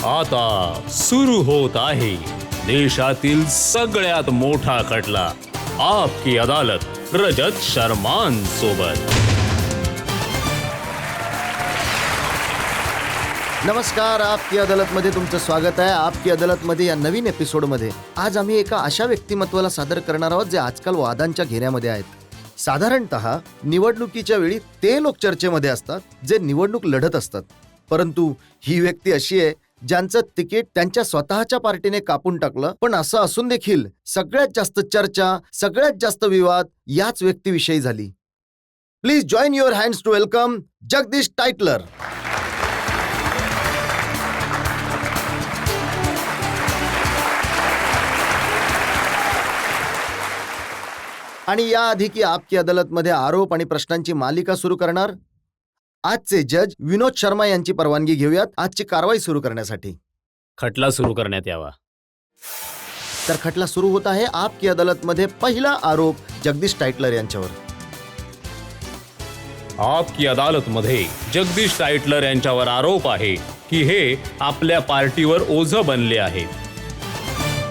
आता सुरू होत आहे देशातील सगळ्यात मोठा खटला आपकी अदालत रजत शर्मान सोबत। नमस्कार, आपकी अदालतमध्ये तुमचं स्वागत आहे। आपकी अदालतमध्ये या नवीन एपिसोडमध्ये आज आम्ही एका अशा व्यक्तिमत्वाला सादर करणार आहोत जे आजकाल वादांच्या घेऱ्यामध्ये आहेत। साधारणतः निवडणुकीच्या वेळी ते लोक चर्चेमध्ये असतात जे निवडणूक लढत असतात, परंतु ही व्यक्ती अशी आहे ज्यांचं तिकीट त्यांच्या स्वतःच्या पार्टीने कापून टाकलं। पण असं असून देखील सगळ्यात जास्त चर्चा, सगळ्यात जास्त विवाद याच व्यक्तीविषयी झाली। Please join your hands to welcome Jagdish Tytler. आणि याआधी की आपकी अदालतमध्ये आरोप आणि प्रश्नांची मालिका सुरू करणार, आजचे जज विनोद शर्मा यांची परवानगी घेऊयात आजची कारवाई सुरू करण्यासाठी। खटला सुरू करण्यात यावा। तर खटला सुरू होत आहे। आपकी अदालतमध्ये पहिला आरोप जगदीश टाइटलर यांच्यावर। आपकी अदालतमध्ये जगदीश टाइटलर यांच्यावर आरोप आहे की हे आपल्या पार्टीवर ओझं बनले आहेत।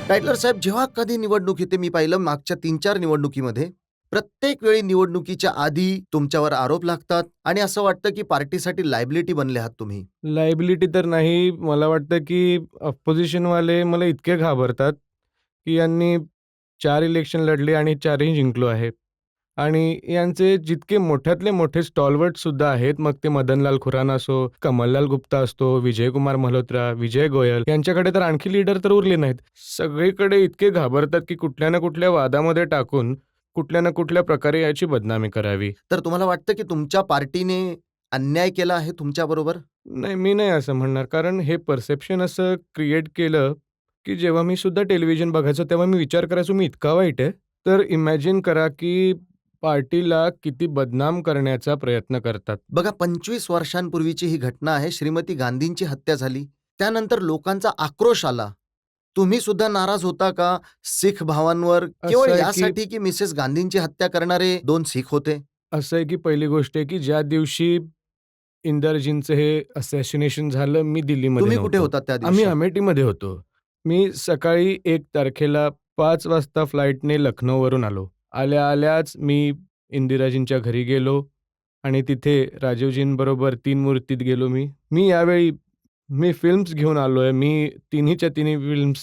टाइटलर साहेब, जेव्हा कधी निवडणूक येते, मी पाहिलं मागच्या 3-4 निवडणुकीमध्ये प्रत्येक वेळी निवडणुकीच्या आधी तुमच्यावर आरोप लागतात आणि असं वाटतं की पार्टीसाठी लायबिलिटी बनले आहात तुम्ही। लायबिलिटी तर नाही, मला वाटतं की अपोजिशनवाले मला इतके घाबरतात की यांनी 4 इलेक्शन लढले आणि 4ही जिंकलो आहे। आणि यांचे जितके मोठ्यातले मोठे स्टॉलवर्ट सुद्धा आहेत, मग ते मदनलाल खुराना असो, कमललाल गुप्ता असतो, विजयकुमार मल्होत्रा, विजय गोयल, यांच्याकडे तर आणखी लीडर तर उरले नाहीत। सगळीकडे इतके घाबरतात की कुठल्या ना कुठल्या वादामध्ये टाकून कुठल्या ना कुठल्या प्रकारे याची बदनामी करावी। तर तुम्हाला वाटतं की तुमच्या पार्टीने अन्याय केला आहे तुमच्याबरोबर? नाही, मी नाही असं म्हणणार, कारण हे परसेप्शन असं क्रिएट केलं की जेव्हा मी सुद्धा टेलिव्हिजन बघायचो तेव्हा मी विचार करायचो मी इतका वाईट आहे। तर इमॅजिन करा की पार्टीला किती बदनाम करण्याचा प्रयत्न करतात। बघा, 25 वर्षांपूर्वीची ही घटना आहे। श्रीमती गांधींची हत्या झाली, त्यानंतर लोकांचा आक्रोश आला। तुम्ही सुद्धा नाराज होता का सिख भावांवर, केवळ आहे की- यासाठी की मिसेस गांधींची हत्या करणारे 2 सिख होते? असं आहे की पहिली गोष्ट आहे की ज्या दिवशी इंदरजींचं हे असॅसिनेशन झालं, मी दिल्लीमध्ये तुम्ही कुठे नव्हतो। होता त्या आम्ही दिवशी? अमेठीमध्ये होतो। मी सकाळी 1 तारखेला 5 वाजता फ्लाईटने लखनौवरून आलो। आल्याच मी इंदिराजींच्या घरी गेलो आणि तिथे राजीवजींबरोबर 3 मूर्तीत गेलो मी यावेळी फिल्म्स घेऊन आलोय। मी तिन्हीच्या तिन्ही फिल्म्स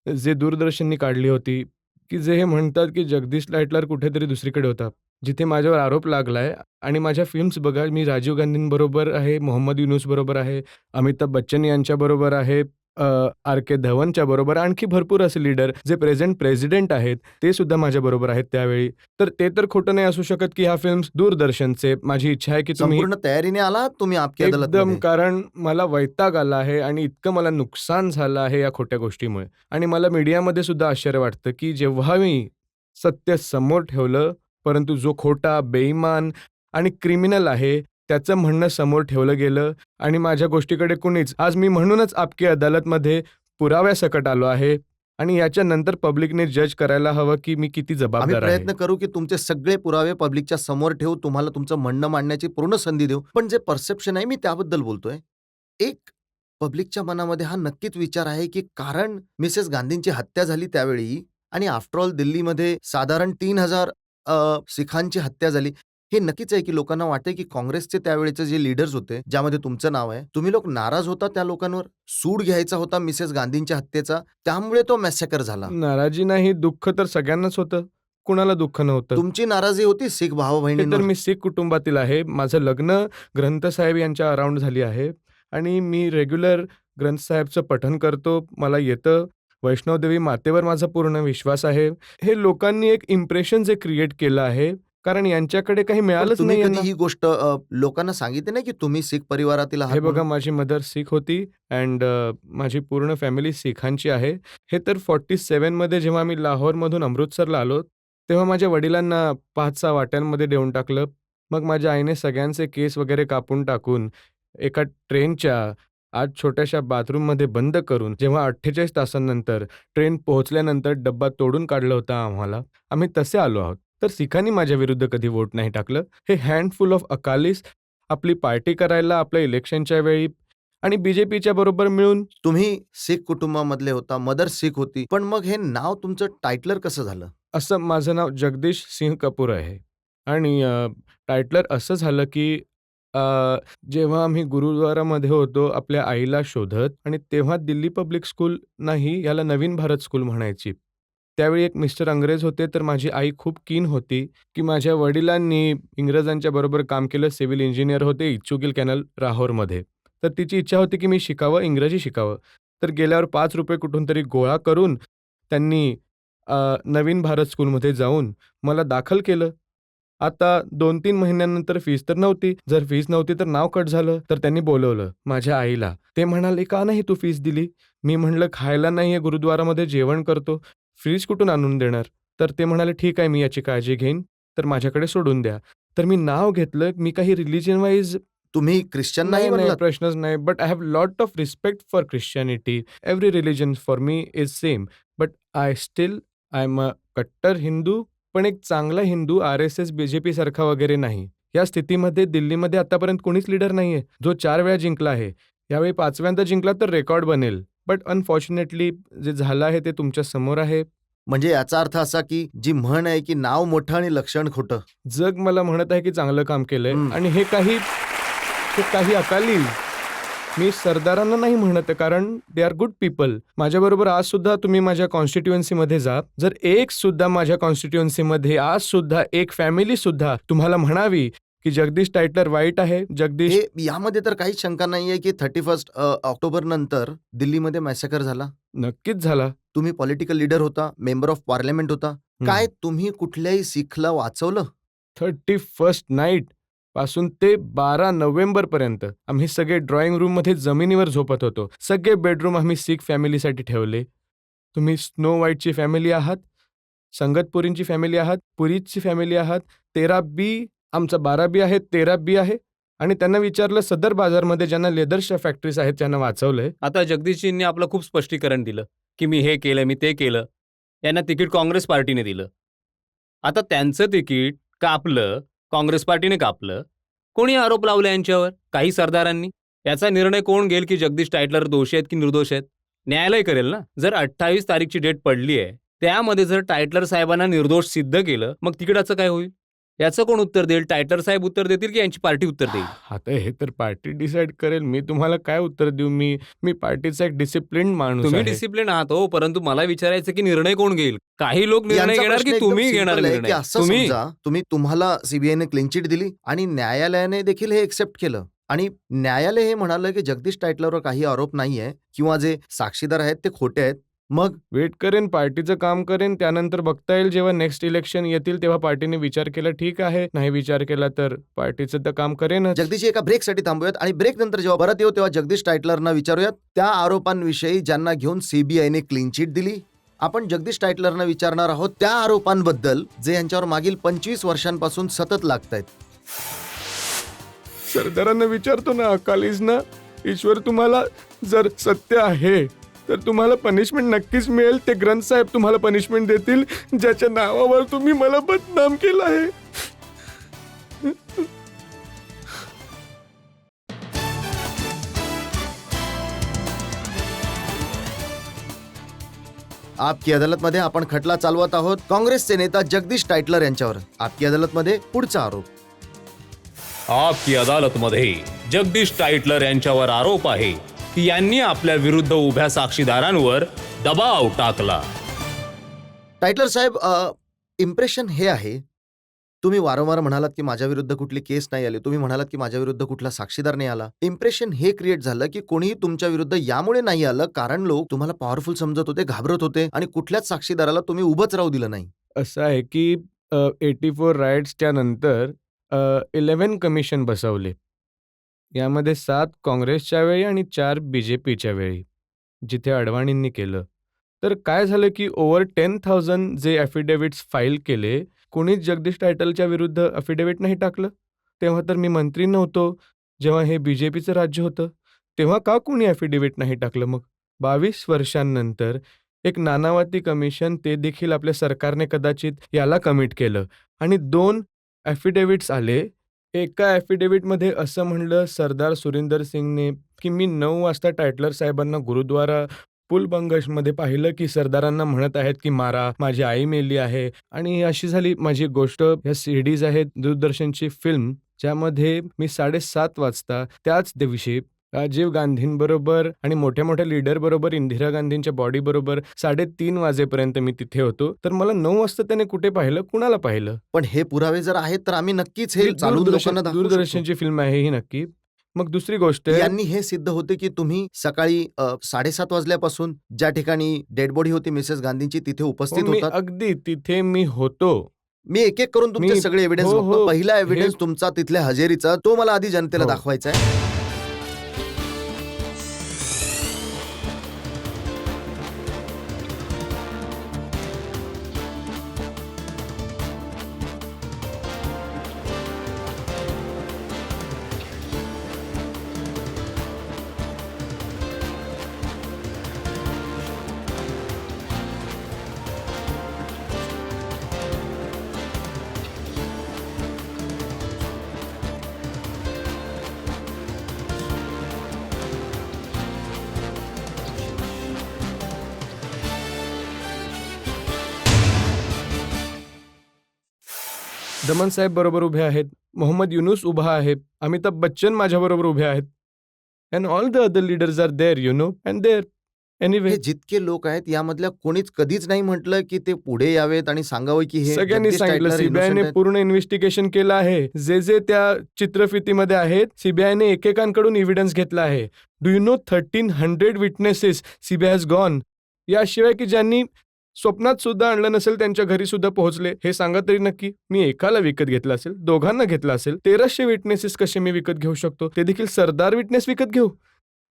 जे दूरदर्शननी काढली होती, की जे हे म्हणतात की जगदीश टाइटलर कुठेतरी दुसरीकडे होता, जिथे माझ्यावर आरोप लागलाय। आणि माझ्या फिल्म्स बघा, मी राजीव गांधींबरोबर आहे, मोहम्मद युनूस बरोबर आहे, अमिताभ बच्चन यांच्याबरोबर आहे, आर के धवनच्या बरोबर, आणखी भरपूर असे लीडर जे प्रेसिडेंट आहेत ते सुद्धा माझ्या बरोबर आहेत त्यावेळी। तर ते तर खोटं नाही असू शकत की ह्या फिल्म्स दूरदर्शनचे। माझी इच्छा आहे की तुम्ही संपूर्ण तयारीने आला तुम्ही आपकी एकदम, अदालतमध्ये? कारण मला वैताग आला आहे आणि इतकं मला नुकसान झालं आहे या खोट्या गोष्टीमुळे। आणि मला मीडियामध्ये सुद्धा आश्चर्य वाटतं की जेव्हा मी सत्य समोर ठेवलं, परंतु जो खोटा, बेईमान आणि क्रिमिनल आहे त्याचं म्हणणं समोर ठेवलं गेलं आणि माझ्या गोष्टीकडे कुणीच, आज मी म्हणूनच आपकी अदालतमध्ये पुराव्यासकट आलो आहे आणि याच्यानंतर पब्लिकने जज करायला हवं की मी किती आम्ही जबाबदार आहे। प्रयत्न करू की तुमचे सगळे पुरावे पब्लिकच्या समोर ठेवू, तुम्हाला तुमचं म्हणणं मांडण्याची पूर्ण संधी देऊ। पण जे परसेप्शन आहे मी त्याबद्दल बोलतोय। एक पब्लिकच्या मनामध्ये हा नक्कीच विचार आहे की कारण मिसेस गांधींची हत्या झाली त्यावेळी आणि आफ्टर ऑल दिल्लीमध्ये साधारण 3000 सिखांची हत्या झाली, हे नक्कीच आहे की लोकांना वाटते की काँग्रेसचे त्यावेळेचे जे लीडर्स होते, ज्यामध्ये तुमचं नाव आहे, तुम्ही लोक नाराज होता त्या लोकांवर, सूड घ्यायचा होता मिसेस गांधींच्या हत्येचा, त्यामुळे तो मॅसेकर झाला। नाराजी नाही, दुःख तर सगळ्यांनाच होतं, कुणाला दुःख नव्हतं। तुमची नाराजी होती सिख भाऊ हे तर बहिणींवर? मी शीख कुटुंबातील आहे। माझं लग्न ग्रंथसाहेब यांच्या अराउंड झाली आहे आणि मी रेग्युलर ग्रंथसाहेबचं पठण करतो, मला येतं। वैष्णवदेवी मातेवर माझा पूर्ण विश्वास आहे। हे लोकांनी एक इम्प्रेशन जे क्रिएट केलं आहे, कारण यांच्याकडे काही पण मिळालंच तुम्ही नाही कधी यांना। ही गोष्ट लोकांना सांगितली नाही की तुम्ही सिख परिवारातील आहात हे बघा, म्हणून? माझी मदर शीख होती अँड माझी पूर्ण फॅमिली शीखांची आहे। हे तर 47 मध्ये जेव्हा मी लाहोरमधून अमृतसरला आलो, तेव्हा माझ्या वडिलांना 5-6 वाट्यांमध्ये देऊन टाकलं। मग माझ्या आईने सगळ्यांचे केस वगैरे कापून टाकून एका ट्रेनच्या आत छोट्याशा बाथरूममध्ये बंद करून, जेव्हा 48 तासांनंतर ट्रेन पोहोचल्यानंतर डब्बा तोडून काढलं होतं आम्हाला, आम्ही तसे आलो आहोत। तर सिखांनी माझ्या विरुद्ध कधी वोट नाही टाकलं। हे हँडफुल ऑफ अकालीस आपली पार्टी करायला आपल्या इलेक्शनच्या वेळी आणि बीजेपीच्या बरोबर मिळून. तुम्ही शीख कुटुंबामधले होता, मदर शीख होती, पण मग हे नाव तुमचं टायटलर कसं झालं? असं माझं नाव जगदीश सिंह कपूर आहे आणि टायटलर असं झालं की अ, जेव्हा आम्ही गुरुद्वारामध्ये होतो आपल्या आईला शोधत आणि तेव्हा दिल्ली पब्लिक स्कूल नाही, याला नवीन भारत स्कूल म्हणायची. त्यावेळी एक मिस्टर अंग्रेज होते, तर माझी आई खूप कीन होती की माझ्या वडिलांनी इंग्रजांच्या बरोबर काम केलं, सिव्हिल इंजिनियर होते इच्छुगिल कॅनल राहोरमध्ये. तर तिची इच्छा होती की मी शिकावं, इंग्रजी शिकावं. तर गेल्यावर ₹5 कुठून तरी गोळा करून त्यांनी नवीन भारत स्कूलमध्ये जाऊन मला दाखल केलं. आता 2-3 महिन्यानंतर फीस तर नव्हती. जर फीस नव्हती तर नाव कट झालं. तर त्यांनी बोलवलं माझ्या आईला. ते म्हणाले, "का नाही तू फीस दिली?" मी म्हटलं, "खायला नाहीये गुरुद्वारामध्ये जेवण करतो. फीस कुठून आणून देणार?" तर ते म्हणाले, "ठीक आहे, मी याची काळजी घेईन. तर माझ्याकडे सोडून द्या." तर मी नाव घेतलं. मी काही रिलिजन वाईज तुम्ही ख्रिश्चन नाही नाही, बनलात? प्रश्नच नाही. But I have lot of respect for Christianity. Every religion for me is same. But I am a कट्टर हिंदू, पण एक चांगला हिंदू, आर-एस-एस, बी-जे-पी सारखा वगैरे नाही. या स्थितीमध्ये दिल्लीमध्ये आतापर्यंत कोणीच लीडर नाहीये, जो 4 वेळा जिंकला आहे. यावेळी 5व्यांदा जिंकला तर रेकॉर्ड बनेल. बट अनफॉर्च्युनेटली जे झालं आहे ते तुमच्या समोर आहे. म्हणजे याचा अर्थ असा की जी म्हण आहे की नाव मोठं आणि लक्षण खोटं. जग मला म्हणत आहे की चांगलं काम केलंय आणि हे काही अकाली मी सरदारांना नाही म्हणत आहे, कारण दे आर गुड पीपल. माझ्याबरोबर आज सुद्धा तुम्ही माझ्या कॉन्स्टिट्युएन्सीमध्ये जा. जर एक सुद्धा माझ्या कॉन्स्टिट्युएन्सीमध्ये आज सुद्धा एक फॅमिली सुद्धा तुम्हाला म्हणावी की जगदीश टायटलर वाईट आहे, जगदीश. हे यामध्ये तर काहीच शंका नाहीये की 31 ऑक्टोबर नंतर दिल्लीमध्ये मॅसेकर झाला. नक्कीच झाला. तुम्ही पॉलिटिकल लीडर होता, मेंबर ऑफ पार्लमेंट होता. काय तुम्ही कुठल्याही शीखला वाचवलं? 31st नाईट पासून ते 12 नोव्हेंबरपर्यंत आम्ही सगळे ड्रॉइंग रूममध्ये जमिनीवर झोपत होतो. सगळे बेडरूम आम्ही शीख फॅमिलीसाठी ठेवले. तुम्ही स्नो व्हाईटची फॅमिली आहात, संगतपुरींची फॅमिली आहात, पुरीची फॅमिली आहात, 13 बी, आमचा 12 बी आहे, 13 बी आहे. आणि त्यांना विचारलं सदर बाजारमध्ये ज्यांना लेदरच्या फॅक्टरीज आहेत त्यांना वाचवलंय. आता जगदीशजींनी आपलं खूप स्पष्टीकरण दिलं की मी हे केलं, मी ते केलं. यांना तिकीट काँग्रेस पार्टीने दिलं. आता त्यांचं तिकीट कापलं, काँग्रेस पार्टीने कापलं. कोणी आरोप लावले यांच्यावर? काही सरदारांनी. याचा निर्णय कोण घेईल की जगदीश टायटलर दोषी आहेत की निर्दोष आहेत? न्यायालय करेल ना. जर 28 तारीखची डेट पडली आहे, त्यामध्ये जर टायटलर साहेबांना निर्दोष सिद्ध केलं, मग तिकिटाचं काय होईल? याचं कोण उत्तर देईल? टायटलर साहेब उत्तर देतील की यांची पार्टी उत्तर देईल? आता हे तर पार्टी डिसाईड करेल. मी तुम्हाला काय उत्तर देऊ? मी पार्टीचा एक डिसिप्लिन माणूस तुम्ही आहे. डिसिप्लिन आहात हो, परंतु मला विचारायचं की निर्णय कोण घेईल? काही लोक निर्णय यांचा घेणार प्रश्न की एकदम तुम्ही simple घेणार आहे की निर्णय? असं समजा तुम्हाला सीबीआयने क्लीन चिट दिली आणि न्यायालयाने देखील हे एक्सेप्ट केलं आणि न्यायालय हे म्हणालं की जगदीश टायटलरवर काही आरोप नाहीये किंवा जे साक्षीदार आहेत ते खोटे आहेत. मग वेट करेन, पार्टीचं काम करेन, त्यानंतर बघता येईल. जेव्हा नेक्स्ट इलेक्शन येतील तेव्हा पार्टीने विचार केला ठीक आहे, नाही विचार केला तर पार्टीचं तर काम करेनच. जगदीश एका ब्रेकसाठी थांबूयात आणि ब्रेक नंतर जेव्हा परत येऊ तेव्हा जगदीश टायटलरना विचारूयात त्या आरोपांविषयी ज्यांना घेऊन सीबीआयने क्लीन चिट दिली. आपण जगदीश टायटलरना विचारणार आहोत त्या आरोपांबद्दल जे यांच्यावर मागील 25 वर्षांपासून सतत लागतायत. सरदारांना विचारतो ना, अकालीजना, ईश्वर तुम्हाला जर सत्य आहे तर तुम्हाला पनिशमेंट नक्कीच मिळेल. ते ग्रंथ साहेब तुम्हाला पनिशमेंट देतील ज्याच्या नावावर तुम्ही मला बदनाम केलं आहे. आपकी अदालतमध्ये आपण खटला चालवत आहोत काँग्रेसचे नेता जगदीश टायटलर यांच्यावर. आपकी अदालतमध्ये पुढचा आरोप. आपकी अदालतमध्ये जगदीश टायटलर यांच्यावर आरोप आहे की यांनी आपल्या विरुद्ध उभ्या साक्षीदारांवर दबाव टाकला. टायटलर साहेब, इम्प्रेशन हे आहे, तुम्ही वारंवार म्हणालात की माझ्या विरुद्ध कुठली केस नाही आली, तुम्ही म्हणालात की माझ्या विरुद्ध कुठला साक्षीदार नाही आला. इम्प्रेशन हे क्रिएट झालं की कोणीही तुमच्या विरुद्ध यामुळे नाही आलं कारण लोक तुम्हाला पॉवरफुल समजत होते, घाबरत होते आणि कुठल्याच साक्षीदाराला तुम्ही उभंच राहू दिलं नाही. असं आहे की 84 रायट्सच्या नंतर 11 कमिशन बसवले. यामध्ये 7 काँग्रेसच्या वेळी आणि 4 बीजेपीच्या वेळी, जिथे अडवाणींनी केलं. तर काय झालं की ओव्हर 10,000 जे ॲफिडेव्हिट्स फाईल केले, कोणीच जगदीश टायटलच्या विरुद्ध ॲफिडेव्हिट नाही टाकलं. तेव्हा तर मी मंत्री नव्हतो. जेव्हा हे बीजेपीचं राज्य होतं तेव्हा का कोणी ॲफिडेव्हिट नाही टाकलं? मग 22 वर्षांनंतर एक नानावती कमिशन, ते देखील आपल्या सरकारने कदाचित याला कमिट केलं आणि 2 ॲफिडेव्हिट्स आले एका ॲफिडेव्हिटमध्ये असं म्हणलं सरदार सुरिंदर सिंगने, की मी 9 वाजता टायटलर साहेबांना गुरुद्वारा पुलबंगशमध्ये पाहिलं, की सरदारांना म्हणत आहेत, की मारा, माझी आई मेली आहे. आणि अशी झाली माझी गोष्ट. ह्या सीडीज आहेत दूरदर्शनची फिल्म, ज्यामध्ये मी 7:30 वाजता त्याच दिवशी राजीव गांधींबरोबर आणि मोठ्या-मोठ्या लीडरबरोबर, इंदिरा गांधींच्या बॉडीबरोबर 3:30 वाजेपर्यंत मी तिथे होतो. तर मला 9 वाजता त्याने कुठे पाहिलं, कुणाला पाहिलं? पण हे पुरावे जर आहेत तर आम्ही नक्कीच हे चालून लोकांना दाखवू शकतो. दूरदर्शनची फिल्म आहे ही नक्की. मग दुसरी गोष्ट आहे, यांनी हे सिद्ध होते की तुम्ही सकाळी 7:30 वाजल्यापासून ज्या ठिकाणी डेड बॉडी होती मिसेस गांधींची तिथे उपस्थित हो, मी होतात. अगदी तिथे मी होतो. मी एक एक करून तुमचे मी- सगळे एव्हिडन्स हो, बघतो. हो. पहिला एव्हिडन्स हे- तुमचा तिथल्या हजेरीचा, तो मला आधी जनतेला हो. दाखवायचा आहे. दमन साहेब बरोबर उभे आहेत, मोहम्मद युनूस उभा आहे, अमिताभ बच्चन माझ्याबरोबर उभे आहेत. And all the other leaders are there, you know, and there. Anyway, हे जितके लोक आहेत यामधल्या कोणीच कधीच नाही म्हटलं की ते पुढे यावेत आणि सांगावं की हे सगळ्यांनी जगदीश सांगितलं, टायटलर सीबीआयने innocent आहेत. पूर्ण इन्व्हेस्टिगेशन केलं आहे. जे जे त्या चित्रफितीमध्ये आहेत, सीबीआयने एकेकांकडून एव्हिडन्स घेतला आहे. Do you know 1300 witnesses CBI has gone. याशिवाय की ज्यांनी स्वप्नात सुद्धा आणलं नसेल त्यांच्या घरी सुद्धा पोहोचले. हे सांगा तरी नक्की. मी एकाला विकत घेतलं असेल, दोघांना घेतलं असेल, 1300 विटनेसेस कसे मी विकत घेऊ शकतो? ते देखील सरदार विटनेस विकत घेऊ,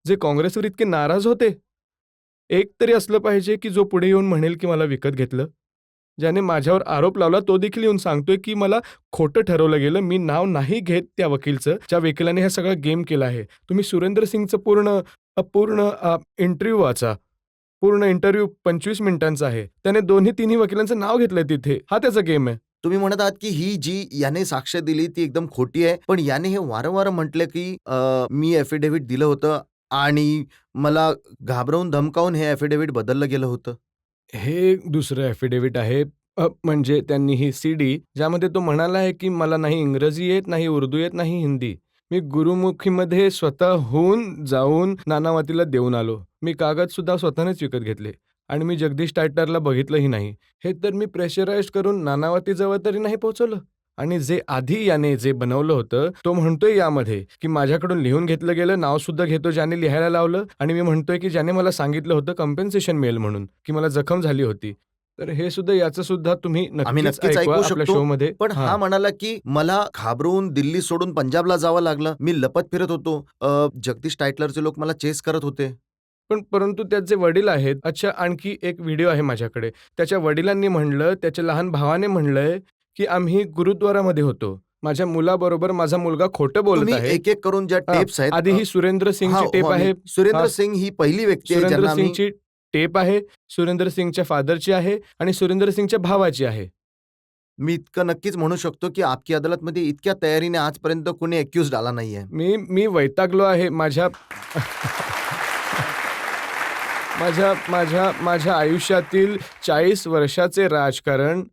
जे काँग्रेसवर इतके नाराज होते. एक तरी असलं पाहिजे की जो पुढे येऊन म्हणेल की मला विकत घेतलं. ज्याने माझ्यावर आरोप लावला तो देखील येऊन सांगतोय की मला खोटं ठरवलं गेलं. मी नाव नाही घेत त्या वकीलचं, ज्या वकिलाने हा सगळा गेम केला आहे. तुम्ही सुरेंद्र सिंगचं पूर्ण इंटरव्ह्यू वाचा. पूर्ण इंटरव्ह्यू 25 मिनिटांचा आहे. त्याने तिन्ही वकिलांचं नाव घेतलंय तिथे. हा त्याचा गेम आहे. तुम्ही म्हणत आहात की ही जी याने साक्ष दिली ती एकदम खोटी आहे, पण याने हे वारंवार म्हटलं की मी एफिडेव्हिट दिलं होतं आणि मला घाबरवून धमकावून हे एफिडेव्हिट बदललं गेलं होतं. हे दुसरं ॲफिडेव्हिट आहे. म्हणजे त्यांनी ही सीडी, ज्यामध्ये तो म्हणाला आहे की मला नाही इंग्रजी येत, नाही उर्दू येत, नाही हिंदी. मी गुरुमुखीमध्ये स्वतःहून जाऊन नानावतीला देऊन आलो. मी कागद सुद्धा स्वतःनेच विकत घेतले आणि मी जगदीश टायटलरला बघितलंही नाही. हे तर मी प्रेशराईज करून नानावतीजवळ तरी नाही पोहोचवलं. आणि जे आधी याने जे बनवलं होतं, तो म्हणतोय यामध्ये की माझ्याकडून लिहून घेतलं गेलं, नाव सुद्धा घेतो ज्याने लिहायला लावलं, आणि मी म्हणतोय की ज्याने मला सांगितलं होतं कम्पेन्सेशन मिळेल म्हणून, की मला जखम झाली होती. तर हे सुद्धा याचं सुद्धा तुम्ही आम्ही नक्कीच नक्कीच ऐकवा ऐकू आपल्या शकतो. शोमध्ये. पण हा म्हणाला की मला घाबरवून दिल्ली सोडून पंजाबला जावं लागलं. मी लपत फिरत होतो. जगदीश टायटलरचे लोक मला चेस करत होते. पण परंतु त्याचे वडील आहेत. अच्छा, आणखी एक व्हिडिओ आहे माझ्याकडे. त्याच्या वडिलांनी म्हणलं, त्याच्या लहान भावाने म्हणलंय की आम्ही गुरुद्वारामध्ये होतो. माझ्या मुलाबरोबर माझा मुलगा खोटं बोलत तुम्ही आहे. एक एक करून ज्या टेप्स आहेत. आधी ही सुरेंद्र सिंगची टेप आहे. सुरेंद्र सिंग ही पहिली व्यक्ती आहे सुरेंद्र ज्यांना आम्ही सिंगची टेप आहे, सुरेंद्र सिंगच्या फादरची आहे आणि सुरेंद्र सिंगच्या भावाची आहे. मी इतकं नक्कीच म्हणू शकतो की आपकी अदालतमध्ये इतक्या तयारीने आजपर्यंत कोणी अक्युज्ड आला नाहीये. मी वैतागलो आहे. माझ्या आयुष्यातील 40 वर्षाचे राजकारण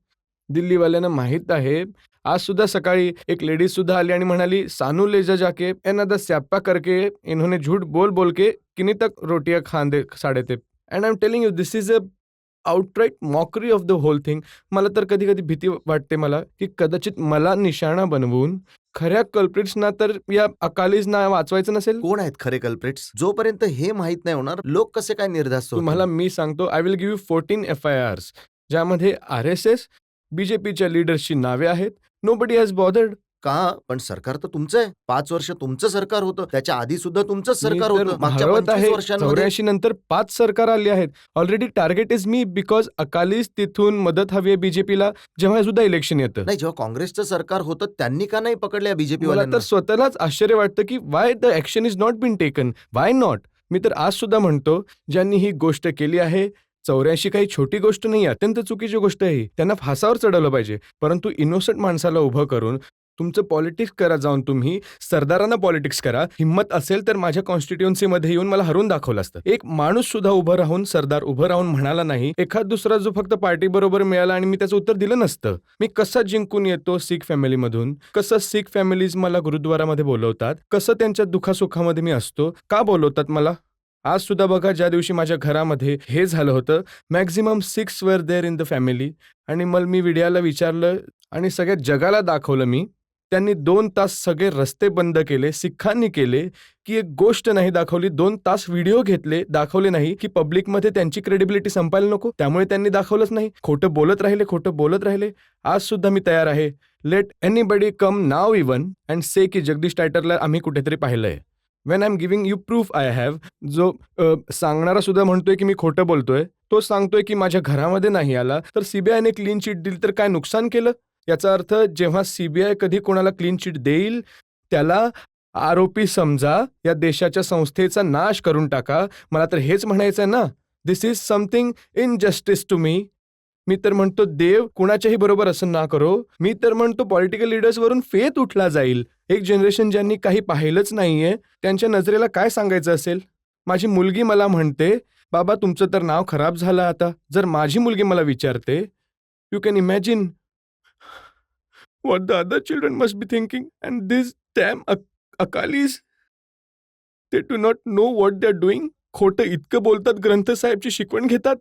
दिल्लीवाल्यांना माहीत आहे. आज सुद्धा सकाळी एक लेडीज सुद्धा आली आणि म्हणाली, सानू ले जा जाके एनादा स्याप्पा करके इन्होंने झूठ बोल बोल के किन्हीं तक रोटियां खांदे साडे ते. And I am telling you, this is a outright mockery of the whole thing. मला तर कधी कधी भीती वाटते मला की कदाचित मला निशाणा बनवून खऱ्या कल्प्रिट्सना तर या अकालीजना वाचवायचं नसेल. कोण आहेत खरे कल्प्रिट्स? जोपर्यंत हे माहित नाही होणार लोक कसे काय निर्धास्त होतील? तुम्हाला मी सांगतो, I will give you 14 FIRs, ज्यामध्ये RSS, BJPच्या लीडर्सची नावे आहेत. Nobody has bothered. का? पण सरकार तर तुमचं आहे. 5 वर्ष तुमचं सरकार होतं. त्याच्या आधी सुद्धा तुमचंच सरकार होतं. मागच्या 25 वर्षांमध्ये 84 नंतर 5 सरकार आली आहेत. Already target is me, because अकालीच तिथून मदत हवी आहे बीजेपीला, जेव्हा सुद्धा इलेक्शन येतं. नाही, जेव्हा काँग्रेसचं सरकार होतं त्यांनी का नाही पकडल्या बीजेपी मला वाल्यांना? तर स्वतःलाच आश्चर्य वाटतं की why the action is not been taken, why not. मी तर आज सुद्धा म्हणतो, ज्यांनी ही गोष्ट केली आहे, 84 काही छोटी गोष्ट नाही, अत्यंत चुकीची गोष्ट आहे. त्यांना फासावर चढवलं पाहिजे. परंतु इनोसंट माणसाला उभं करून तुमचं पॉलिटिक्स करा जाऊन तुम्ही, सरदारांना पॉलिटिक्स करा. हिंमत असेल तर माझ्या कॉन्स्टिट्युएन्सीमध्ये येऊन मला हरून दाखवलं असतं. एक माणूस सुद्धा उभं राहून, सरदार उभं राहून म्हणाला नाही, एखाद दुसरा जो फक्त पार्टी बरोबर मिळाला आणि मी त्याचं उत्तर दिलं नसतं. मी कसा जिंकून येतो शीख फॅमिलीमधून, कसं शीख फॅमिलीज मला गुरुद्वारामध्ये बोलवतात, कसं त्यांच्या दुखासुखामध्ये मी असतो, का बोलवतात मला. आज सुद्धा बघा, ज्या दिवशी माझ्या घरामध्ये हे झालं होतं, मॅक्झिमम 6 वर देअर इन द फॅमिली, आणि मग मी मीडियाला विचारलं आणि सगळ्या जगाला दाखवलं मी. त्यांनी 2 तास सगळे रस्ते बंद केले, सिखांनी केले, की एक गोष्ट नाही दाखवली. 2 तास व्हिडिओ घेतले, दाखवले नाही, की पब्लिकमध्ये त्यांची क्रेडिबिलिटी संपायला नको. त्यामुळे त्यांनी दाखवलंच नाही. खोटं बोलत राहिले. आज सुद्धा मी तयार आहे. Let anybody come now even and say की जगदीश टायटलला आम्ही कुठेतरी पाहिलंय. When I am giving you proof I have. जो सांगणारा सुद्धा म्हणतोय की मी खोटं बोलतोय, तो सांगतोय की माझ्या घरामध्ये नाही आला, तर सीबीआयने क्लीन चिट दिली तर काय नुकसान केलं. याचा अर्थ जेव्हा सीबीआय कधी कोणाला क्लीन चिट देईल त्याला आरोपी समजा, या देशाच्या संस्थेचा नाश करून टाका. मला तर हेच म्हणायचंय ना. This is something injustice to me. मी तर म्हणतो देव कुणाच्याही बरोबर असं ना करो. मी तर म्हणतो पॉलिटिकल लीडर्सवरून फेथ उठला जाईल. एक जनरेशन ज्यांनी काही पाहिलंच नाहीये त्यांच्या नजरेला काय सांगायचं असेल. माझी मुलगी मला म्हणते, बाबा तुमचं तर नाव खराब झालं आता. जर माझी मुलगी मला विचारते, you can imagine what the other children must be thinking. And these damn Akalis, they do not know what they are doing. खोटं इतकं बोलतात, ग्रंथसाहेबची शिकवण घेतात.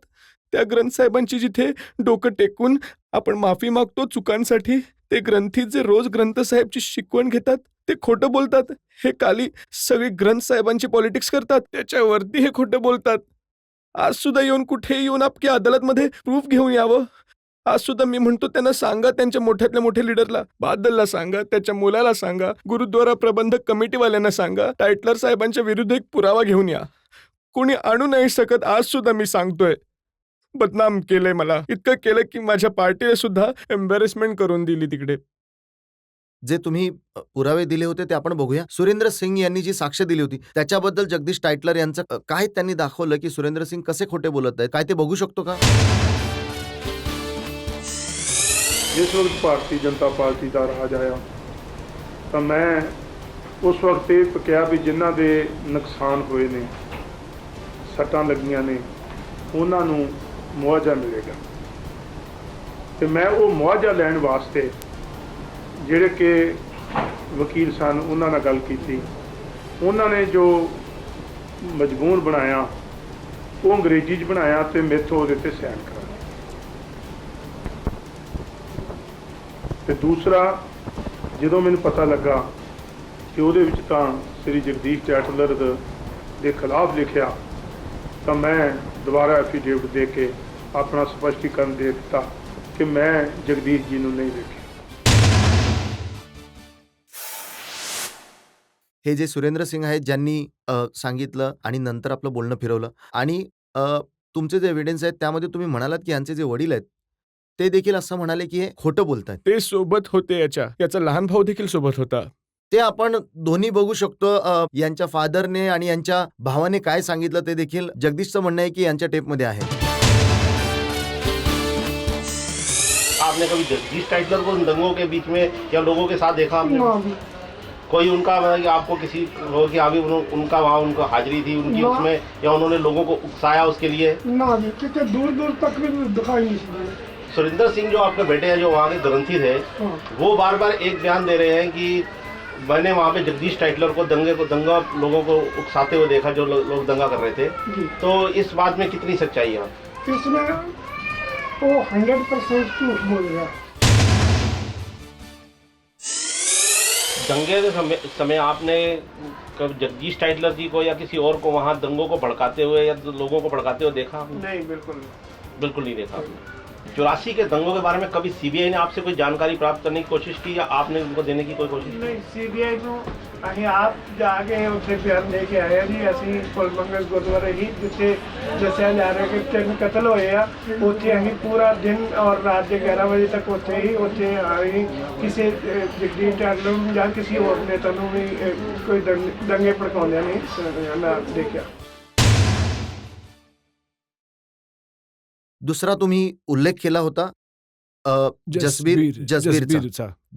त्या ग्रंथसाहेबांची जिथे डोकं टेकून आपण माफी मागतो चुकांसाठी, ते ग्रंथी जे रोज ग्रंथसाहेबची शिकवण घेतात ते खोटं बोलतात. हे काली सगळी ग्रंथसाहेबांची पॉलिटिक्स करतात, त्याच्यावरती हे खोटं बोलतात. आज सुद्धा येऊन कुठेही येऊन आपली अदालतमध्ये प्रूफ घेऊन यावं. आज सुद्धा मी म्हणतो त्यांना सांगा, त्यांच्या मोठ्यातल्या मोठ्या लिडरला, बादलला सांगा, त्याच्या मुलाला सांगा, गुरुद्वारा प्रबंधक कमिटीवाल्यांना सांगा, टायटलर साहेबांच्या विरुद्ध एक पुरावा घेऊन या. कोणी आणू नाही शकत. आज सुद्धा मी सांगतोय, बदनाम केलंय मला. इतकं केलं की माझ्या पार्टीला सुद्धा एम्बॅरेसमेंट करून दिली तिकडे. जे तुम्ही पुरावे दिले होते ते आपण बघूया. सुरेंद्र सिंग यांनी जी साक्ष दिली होती त्याच्याबद्दल जगदीश टायटलर यांचं काय त्यांनी दाखवलं की सुरेंद्र सिंग कसे खोटे बोलत आहेत, काय ते बघू शकतो का? जिस वक्त भारतीय जनता पार्टी का राज आया तो मैं उस वक्त ये कहा भी जिन्हों के नुकसान हुए ने, सट्टां लगियां ने, उन्होंने मुआवजा मिलेगा. तो मैं वो मुआवजा लैन वास्ते ਜਿਹੜੇ कि वकील सन उन्होंने गल की, उन्होंने जो मजबूर बनाया वो अंग्रेजी च बनाया तो मेथों वो सैन करा. तो दूसरा जो मैंने पता लगा कि वो श्री जगदीश टायटलर के खिलाफ लिखा, तो मैं दोबारा एफीडेविट दे के अपना स्पष्टीकरण दे दिता कि मैं जगदीश जी को नहीं देखा. हे जे सुरेंद्र सिंग आहेत ज्यांनी सांगितलं आणि नंतर आपलं बोलणं फिरवलं, आणि तुमचे जे एव्हिडन्स आहेत त्यामध्ये तुम्ही म्हणालात की यांचे जे वडील आहेत ते देखील असं म्हणाले की हे खोटं बोलतात. ते सोबत होते, याचा लहान भाऊ देखील सोबत होता. ते आपण दोन्ही बघू शकतो. यांच्या फादरने आणि यांच्या भावाने काय सांगितलं ते देखील जगदीशचं म्हणणं आहे की यांच्या टेपमध्ये आहे. आपने कभी जगदीश टाइटलर को इन दंगों के बीच में या लोगों के साथ देखा आपने? कोई उनका कि आपको किसी लोगों की आगे उनका वहाँ उनका हाजिरी थी उनकी उसमें, या उन्होंने लोगों को उकसाया उसके लिए? ना जी, क्योंकि दूर दूर तक भी दिखाई नहीं दी. सुरेंद्र सिंह जो आपके बेटे हैं जो वहाँ के ग्रंथी थे, वो बार बार एक बयान दे रहे हैं कि मैंने वहाँ पे जगदीश टाइटलर को दंगा लोगों को उकसाते हुए देखा, जो लोग दंगा कर रहे थे. तो इस बात में कितनी सच्चाई है? इसमें वो 100% झूठ बोल रहा. दंगे के समय आपने कब जगदीश टाइटलर जी को या किसी और को वहाँ दंगों को भड़काते हुए या लोगों को भड़काते हुए देखा आपने? नहीं, बिल्कुल नहीं देखा आपने. 84 के दंगों के बारे में कभी सीबीआई ने आपसे कोई जानकारी प्राप्त करने की कोशिश की या आपने उनको देने की कोई कोशिश की? नहीं. सीबीआई को अहीं आप जाके उसे बयान लेके आए जी. ਅਸੀਂ ਕੁਲਮੰਗਲ ਗੁਰਦੁਆਰੇ ਹੀ ਜਿੱਥੇ ਦੱਸਿਆ ਜਾ ਰਿਹਾ ਕਿ 3 ਕਤਲ ਹੋਏ ਆ, ਉੱਥੇ ਅਸੀਂ ਪੂਰਾ ਦਿਨ ਔਰ ਰਾਤ ਦੇ 11 ਵਜੇ ਤੱਕ ਉੱਥੇ ਅਸੀਂ ਕਿਸੇ ਜਗਦੀਸ਼ ਟਾਇਟਲਰ ਨੂੰ ਜਾਂ ਕਿਸੇ ਹੋਰ ਨੇਤਾ ਨੂੰ ਵੀ ਕੋਈ ਦੰਗੇ ਭੜਕਾਉਂਦਿਆਂ ਨਹੀਂ ਨਾ ਦੇਖਿਆ. दुसरा तुम्ही उल्लेख केला होता जसबीरचा जसबीर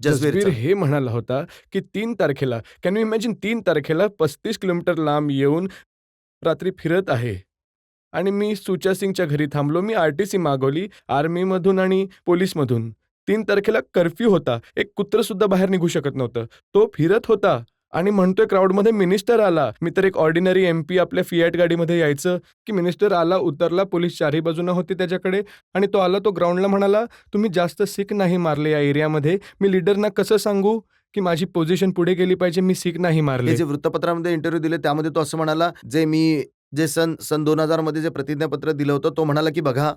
जसबीरचा हे म्हणाला होता की 3 तारखेला, कॅन यू इमॅजिन, 3 तारखेला 35 किलोमीटर लांब येऊन रात्री फिरत आहे. आणि मी सुचा सिंगच्या घरी थांबलो. मी RTC मागवली आर्मीमधून आणि पोलीसमधून. 3 तारखेला कर्फ्यू होता. एक कुत्रं सुद्धा बाहेर निघू शकत नव्हतं. तो फिरत होता आणि म्हणतोय क्राऊडमध्ये मिनिस्टर आला. मी तर एक ऑर्डिनरी MP आपल्या फिएट गाडीमध्ये यायचं की मिनिस्टर आला, उतरला, पोलीस चारही बाजूनं होते त्याच्याकडे आणि तो आला, तो ग्राउंडला म्हणाला, तुम्ही जास्त सिख नाही मारले या एरियामध्ये. मी लीडरना कसं सांगू की माझी पोझिशन पुढे गेली पाहिजे, मी सिख नाही मारले. हे जे वृत्तपत्रामध्ये इंटरव्ह्यू दिले त्यामध्ये तो असं म्हणाला, जे सन 2000 मध्ये जे प्रतिज्ञापत्र दिलं होतं तो म्हणाला की बघा,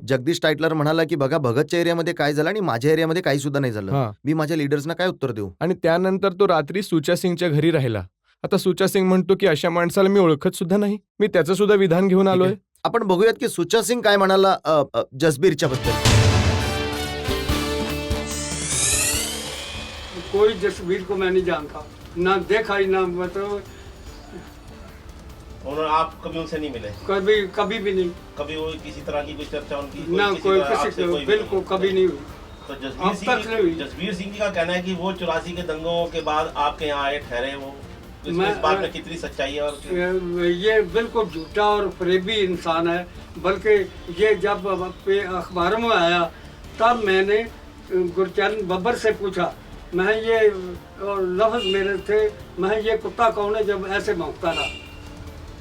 जगदीश टायटलर म्हणाला की बघा भगतच्या एरियामध्ये काय झालं आणि माझ्या एरियामध्ये काही सुद्धा नाही झालं. हां. मी माझ्या लीडर्सना काय उत्तर देऊ? आणि त्यानंतर तो रात्री सुचा सिंगच्या घरी राहिला. आता सुचा सिंग म्हणतो की अशा माणसाला मी ओळखत सुद्धा नाही. मी त्याचं सुद्धा विधान घेऊन आलोय. आपण बघूयात की सुचा सिंग काय म्हणाला जसबीरच्या बद्दल. कोई जसबीर को मैं नहीं जानता, ना देखा ही ना, मतलब उन्होंने आप कभी उनसे नहीं मिले? कभी कभी भी नहीं, कभी वो किसी तरह की कोई चर्चा उनकी ना कोई आपसे किसी कोई को भी बिल्कुल नहीं? कभी नहीं हुई। तो अब तक नहीं हुई। जसबीर सिंह जी का कहना है कि वो 84 के दंगों के बाद आपके यहाँ आए, ठहरे वो। तो इसमें मैं- इस बात में कितनी सच्चाई है? और ये बिल्कुल झूठा और फरेबी इंसान है। बल्कि ये जब अखबारों में आया तब मैंने गुरचरण बब्बर से पूछा, मैं ये लफ्ज़ मेरे थे, मैं ये कुत्ता कौन है जब ऐसे भौंकता था,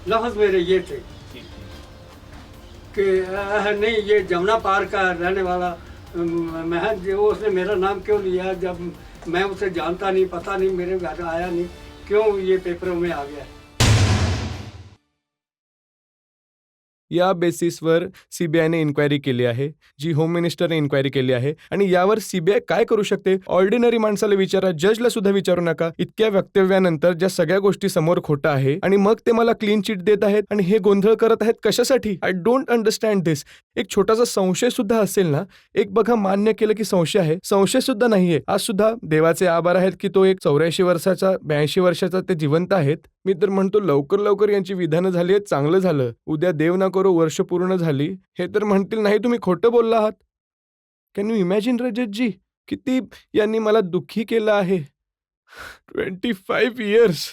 लफ्ज़ मेरे ये थे ठीक, ठीक। कि नहीं ये जमुना पार का रहने वाला। मैं जो उसने मेरा नाम क्यों लिया जब मैं उसे जानता नहीं, पता नहीं, मेरे घर आया नहीं, क्यों ये पेपरों में आ गया? या बेसिसवर CBIने इन्क्वायरी केली आहे, जी होम मिनिस्टरने इन्क्वायरी केली आहे. आणि यावर CBI काय करू शकते? ऑर्डिनरी माणसाला विचारा, जजला सुद्धा विचारू नका. इतक्या वक्तव्यानंतर ज्या सगळ्या गोष्टी समोर खोटं आहे आणि मग ते मला क्लीन चिट देत आहेत आणि हे गोंधळ करत आहेत कशासाठी? आय डोंट अंडरस्टँड दिस. एक छोटासा संशय सुद्धा असेल ना, एक बघा मान्य केलं की संशय आहे, संशय सुद्धा नाहीये. आज सुद्धा देवाचे आभार आहेत की तो एक 84 वर्षाचा 82 वर्षाचा ते जिवंत आहेत. मी तर म्हणतो लवकर लवकर यांची विधानं झाली आहेत, चांगलं झालं. उद्या देव ना करो वर्ष पूर्ण झाली, हे तर म्हणतील नाही तुम्ही खोटं बोलला आहात. कॅन यू इमॅजिन रजतजी, किती यांनी मला दुःखी केलं आहे. 25 years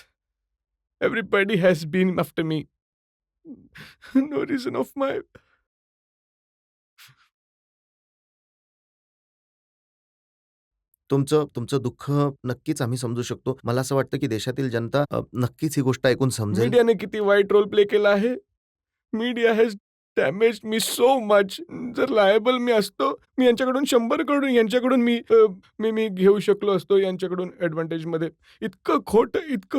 everybody has been after me. No reason of my. तुमचं दुःख नक्कीच आम्ही समजू शकतो. मला असं वाटतं की देशातील जनता नक्कीच ही गोष्ट ऐकून समजेल. मीडियाने किती वाईट रोल प्ले केला आहे. Media has damage me so much. जर लायबल मी असतो, मी यांच्याकडून 100 करोड यांच्याकडून मी घेऊ शकलो असतो यांच्याकडून ॲडव्हान्टेजमध्ये. इतकं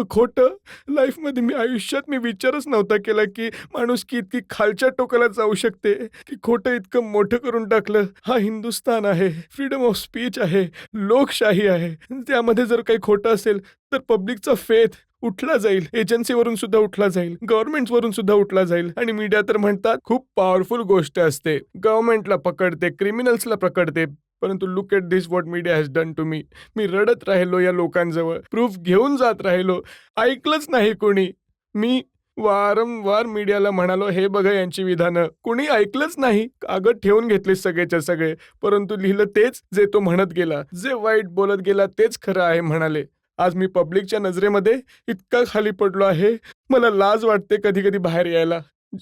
खोटं लाईफमध्ये मी आयुष्यात मी विचारच नव्हता केला की माणूस की इतकी खालच्या टोकाला जाऊ शकते, की खोटं इतकं मोठं करून टाकलं. हा हिंदुस्थान आहे, फ्रीडम ऑफ स्पीच आहे, लोकशाही आहे. त्यामध्ये जर काही खोटं असेल तर पब्लिकचा फेथ उठला जाईल, एजन्सीवरून सुद्धा उठला जाईल, गव्हर्नमेंटवरून सुद्धा उठला जाईल. आणि मीडिया तर म्हणतात खूप पॉवरफुल गोष्ट असते, गव्हर्नमेंटला पकडते, क्रिमिनल्सला पकडते. परंतु look at this what media has done to me. मी रडत राहिलो या लोकांजवळ, प्रूफ घेऊन जात राहिलो, ऐकलंच नाही कोणी. मी वारंवार मीडियाला म्हणालो हे बघा यांची विधानं, कुणी ऐकलंच नाही. कागद ठेवून घेतले सगळेच्या सगळे, परंतु लिहिलं तेच जे तो म्हणत गेला, जे वाईट बोलत गेला तेच खरं आहे म्हणाले. आज मी पब्लिकच्या नजरेमध्ये इतका खाली पडलो आहे, मला लाज वाटते कधी कधी बाहेर यायला.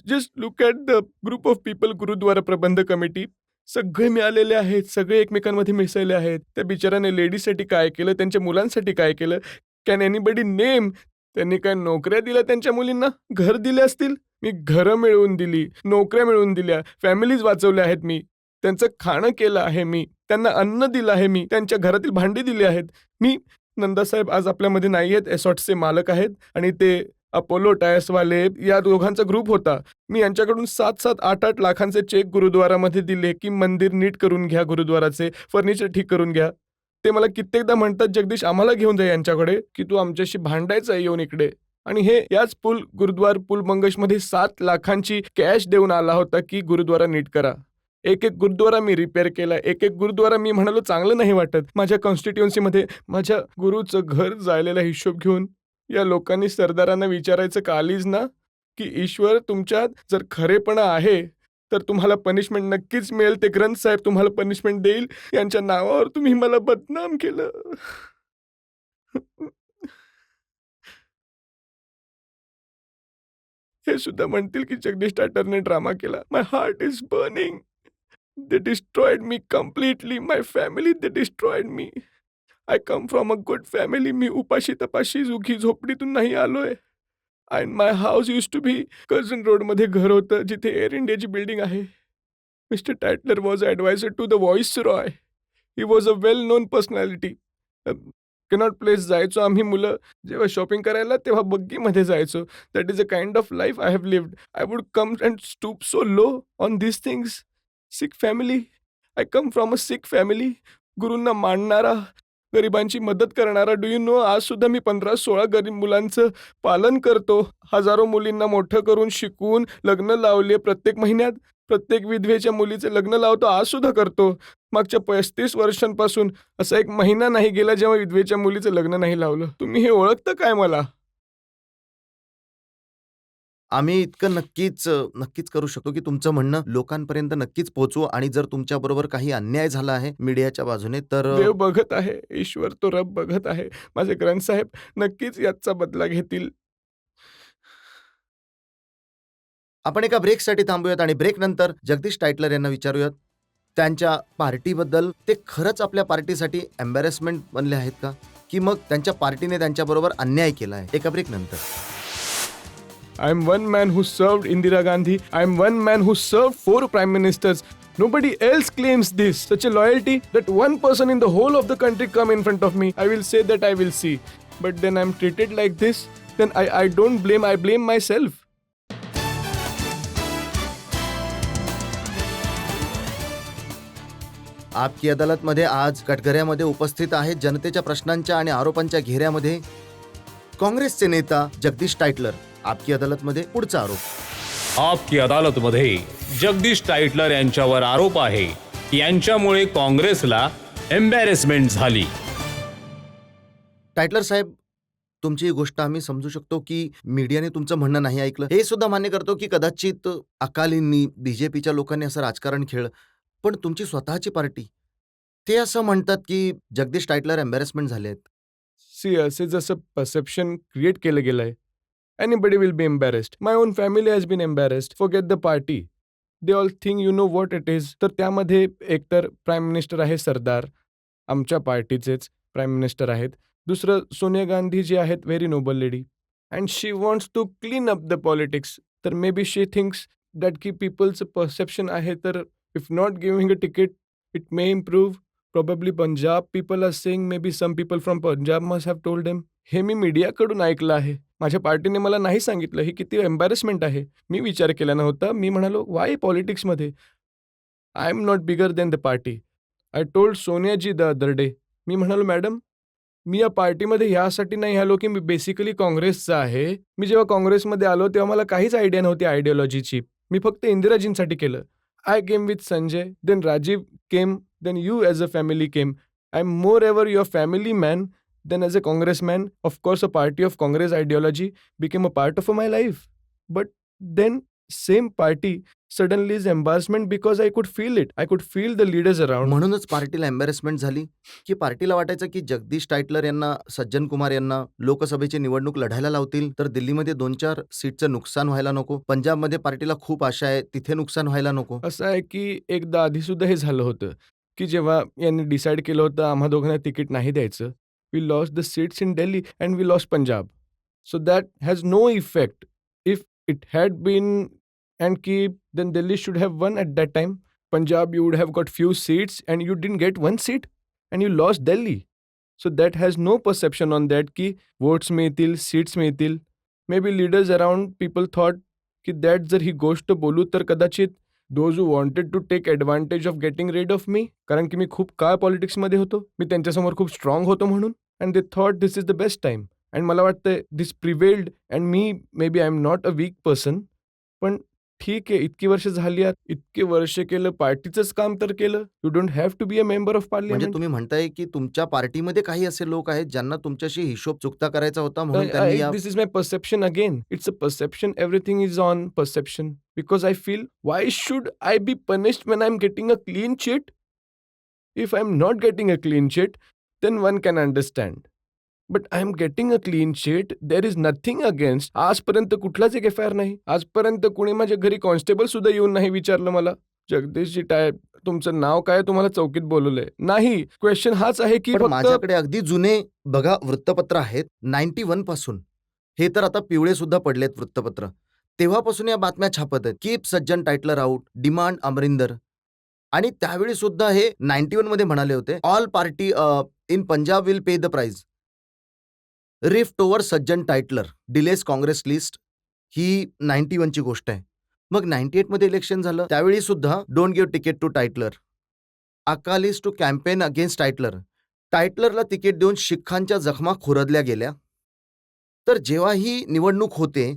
Just look at the group of people. Gurdwara Prabandh committee सगळे मिळालेले आहेत, सगळे एकमेकांमध्ये मिसळले आहेत. त्या बिचाराने लेडीजसाठी काय केलं, त्यांच्या मुलांसाठी काय केलं, कॅन एनीबडी नेम? त्यांनी काय नोकऱ्या दिल्या त्यांच्या मुलींना? घर दिले असतील? मी घरं मिळवून दिली, नोकऱ्या मिळवून दिल्या, फॅमिलीज वाचवल्या आहेत मी, त्यांचं खाणं केलं आहे मी, त्यांना अन्न दिलं आहे मी, त्यांच्या घरातील भांडी दिली आहेत मी. नंदासाहेब आज आपल्यामध्ये नाही आहेत, एसॉट्सचे मालक आहेत आणि ते अपोलो टायर्सवाले या दोघांचा ग्रुप होता. मी यांच्याकडून 7-7, 8-8 लाखांचे चेक गुरुद्वारामध्ये दिले की मंदिर नीट करून घ्या, गुरुद्वाराचे फर्निचर ठीक करून घ्या. ते मला कित्येकदा म्हणतात जगदीश आम्हाला घेऊन जा यांच्याकडे, की तू आमच्याशी भांडायचं आहे येऊन इकडे. आणि हे याच गुरुद्वार पूल मंगशमध्ये 7 लाखांची कॅश देऊन आला होता की गुरुद्वारा नीट करा. एक गुरुद्वारा मी रिपेअर केला, एक गुरुद्वारा मी म्हणालो चांगलं नाही वाटत. माझ्या कॉन्स्टिट्युएन्सीमध्ये माझ्या गुरुचं घर जायलेला हिशोब घेऊन या लोकांनी सरदारांना विचारायचं कालीज ना, की ईश्वर तुमच्यात जर खरेपणा आहे तर तुम्हाला पनिशमेंट नक्कीच मिळेल. ते ग्रंथ साहेब तुम्हाला पनिशमेंट देईल. यांच्या नावावर तुम्ही मला बदनाम केलं. हे सुद्धा म्हणतील की जगदीश टाटरने ड्रामा केला. My heart is burning. They destroyed me completely. My family, they destroyed me. I come from a good family. मी उपाशी तपाशी उगी झोपडीतून नाही आलोय. And my house used to be Curzon रोडमध्ये घर होतं, जिथे एअर इंडियाची बिल्डिंग आहे. Mister Tytler was adviser to the viceroy. He was a well known personality. Connaught Place जायचो आम्ही मुलं. जेव्हा शॉपिंग करायला तेव्हा बग्गीमध्ये जायचो. That is a kind of life I have lived. I would come and stoop so low on this things. Sikh family. I come from a Sikh family. गुरूंना मानणारा, गरिबांची मदत करणारा. डू यू नो, आज सुद्धा मी 15-16 गरीब मुलांचं पालन करतो. हजारो मुलींना मोठं करून शिकवून लग्न लावले. प्रत्येक महिन्यात प्रत्येक विधवेच्या मुलीचे लग्न लावतो. आज सुद्धा करतो. मागच्या 35 वर्षांपासून असा एक महिना नाही गेला जेव्हा विधवेच्या मुलीचं लग्न नाही लावलं. तुम्ही हे ओळखतं काय मला? आम्ही इतकं नक्कीच करू शकतो की तुमचं म्हणणं लोकांपर्यंत नक्कीच पोहोचवू. आणि जर तुमच्याबरोबर काही अन्याय झाला आहे मीडियाच्या बाजूने तर देव बघत आहे. ईश्वर तो रब बघत आहे. माझे ग्रंथसाहेब नक्कीच याचा बदला घेतील. आपण एका ब्रेकसाठी थांबूयात आणि ब्रेक नंतर जगदीश टायटलर यांना विचारूयात त्यांच्या पार्टीबद्दल. ते खरंच आपल्या पार्टीसाठी एम्बॅरेसमेंट बनले आहेत का, की मग त्यांच्या पार्टीने त्यांच्याबरोबर अन्याय केला आहे? एका ब्रेक नंतर. I am one man who served Indira Gandhi. I am one man who served 4 prime ministers. Nobody else claims this. Such a loyalty that one person in the whole of the country come in front of me. I will say that I will see. But then I am treated like this. Then I don't blame. I blame myself. आपकी अदालतमध्ये आज कटघऱ्यामध्ये उपस्थित आहेत जनतेच्या प्रश्नांच्या आणि आरोपांच्या घेऱ्यामध्ये काँग्रेसचे नेता जगदीश टायटलर. आपकी अदालतमध्ये पुढचा आरोप. आपकी अदालतमध्ये जगदीश टायटलर यांच्यावर आरोप आहे की यांच्यामुळे काँग्रेसला एम्बॅरेसमेंट झाली. टायटलर साहेब, तुमची ही गोष्ट आम्ही समजू शकतो की मीडियाने तुमचं म्हणणं नाही ऐकलं. हे सुद्धा मान्य करतो की कदाचित अकालींनी, बीजेपीच्या लोकांनी असं राजकारण खेळलं. पण तुमची स्वतःची पार्टी, ते असं म्हणतात की जगदीश टायटलर एम्बॅरेसमेंट झाले आहेत. सी, असे जसं परसेप्शन क्रिएट केलं गेलंय. Anybody will be embarrassed. My own family has been embarrassed. Forget the party. They all think you know what it is. तर त्यामध्ये एकतर प्राईम मिनिस्टर आहे सरदार, आमच्या पार्टीचेच प्राईम मिनिस्टर आहेत. दुसरं सोनिया गांधी जी आहेत, very noble lady. And she wants to clean up the politics. तर may be she thinks that की पीपलचं परसेप्शन आहे, तर if not giving a ticket it may improve. Probably Punjab people are saying, maybe some people from Punjab must have told him. हे मी मीडियाकडून ऐकलं आहे. माझ्या पार्टीने मला नाही सांगितलं. ही किती एम्बॅरेसमेंट आहे. मी विचार केला नव्हता. मी म्हणालो, वाय पॉलिटिक्समध्ये? I am not bigger than the party. I told Soniaji the other day. मी म्हणालो, मॅडम, मी या पार्टीमध्ये ह्यासाठी नाही आलो की मी बेसिकली काँग्रेसचा आहे. मी जेव्हा काँग्रेसमध्ये आलो तेव्हा मला काहीच आयडिया नव्हती आयडिओलॉजीची. मी फक्त इंदिराजींसाठी केलं. I came with Sanjay, then Rajiv came, then you as a family came. I'm more ever your family man than as a congressman. Of course, a party of Congress ideology became a part of my life. But then same party suddenly is embarrassment because I could feel it. I could feel the leaders around. म्हणूनच पार्टीला embarrassment झाली की पार्टीला वाटायचं की जगदीश टायटलर यांना, सज्जन कुमार यांना लोकसभेची निवडणूक लढायला लावतील तर दिल्लीमध्ये 2-4 सीटचं नुकसान व्हायला नको. पंजाबमध्ये पार्टीला खूप आशा आहे, तिथे नुकसान व्हायला नको. असं आहे की एकदा आधी सुद्धा हे झालं होतं की जेव्हा यांनी डिसाईड केलं होतं आम्हा दोघांना तिकीट नाही द्यायचं. We lost the seats in Delhi and we lost Punjab. So that has no effect. If it had been and keep, then Delhi should have won at that time. Punjab, you would have got few seats and you didn't get one seat and you lost Delhi. So that has no perception on that ki votes मिळतील, seats मिळतील. Maybe leaders around people thought ki that जर ही गोष्ट बोलू तर कदाचित those who wanted to take advantage of getting rid of me, कारण की मी खूप काळ पॉलिटिक्समध्ये होतो, मी त्यांच्यासमोर खूप स्ट्रॉंग होतो म्हणून, and they thought this is the best time. And मला वाटतं this prevailed and me, maybe I am not a weak person, पण ठीक आहे, इतकी वर्ष झाली आहेत, इतके वर्ष केलं, पार्टीचंच काम तर केलं. You don't have to be a member of म्हणजे पार्लिमेंट. तुम्ही म्हणताय की तुमच्या पार्टीमध्ये काही असे लोक आहेत ज्यांना तुमच्याशी हिशोब चुकता करायचा होता म्हणून त्यांनी या This is my perception again. It's a perception. Everything is on perception. Because I feel, why should I be punished when I'm getting a clean sheet? If I'm not getting a clean sheet, then one can understand. But I'm getting a clean sheet. There is nothing against. आजपर्यंत कुठलाच एक FIR नाही. आजपर्यंत कुणी माझ्या घरी constable सुद्धा येऊन नाही विचारलं मला, जगदीशजी तुमचं नाव काय, तुम्हाला चौकीत बोलवलंय. नाही, क्वेश्चन हाच आहे की पण फक्त माझ्याकडे अगदी जुने बघा वृत्तपत्र आहेत 91 पासून. हे तर आता पिवळे सुद्धा पडलेत वृत्तपत्र. तेव्हापासून या बातम्या छापत आहेत. Keep Sajjan Tytler out, demand Amarinder. आणि त्यावेळी सुद्धा हे 91 मध्ये म्हणाले होते, all party in Punjab will pay the price. Rift over Sajjan Tytler, delays Congress list. ही 91 ची गोष्ट आहे. मग 98 मध्ये इलेक्शन झालं, त्यावेळी सुद्धा don't give ticket to Tytler. Akalis to campaign against Tytler. टाइटलरला तिकीट देऊन शिखांच्या जखमा खोरदल्या गेल्या. तर जेव्हा ही निवडणूक होते,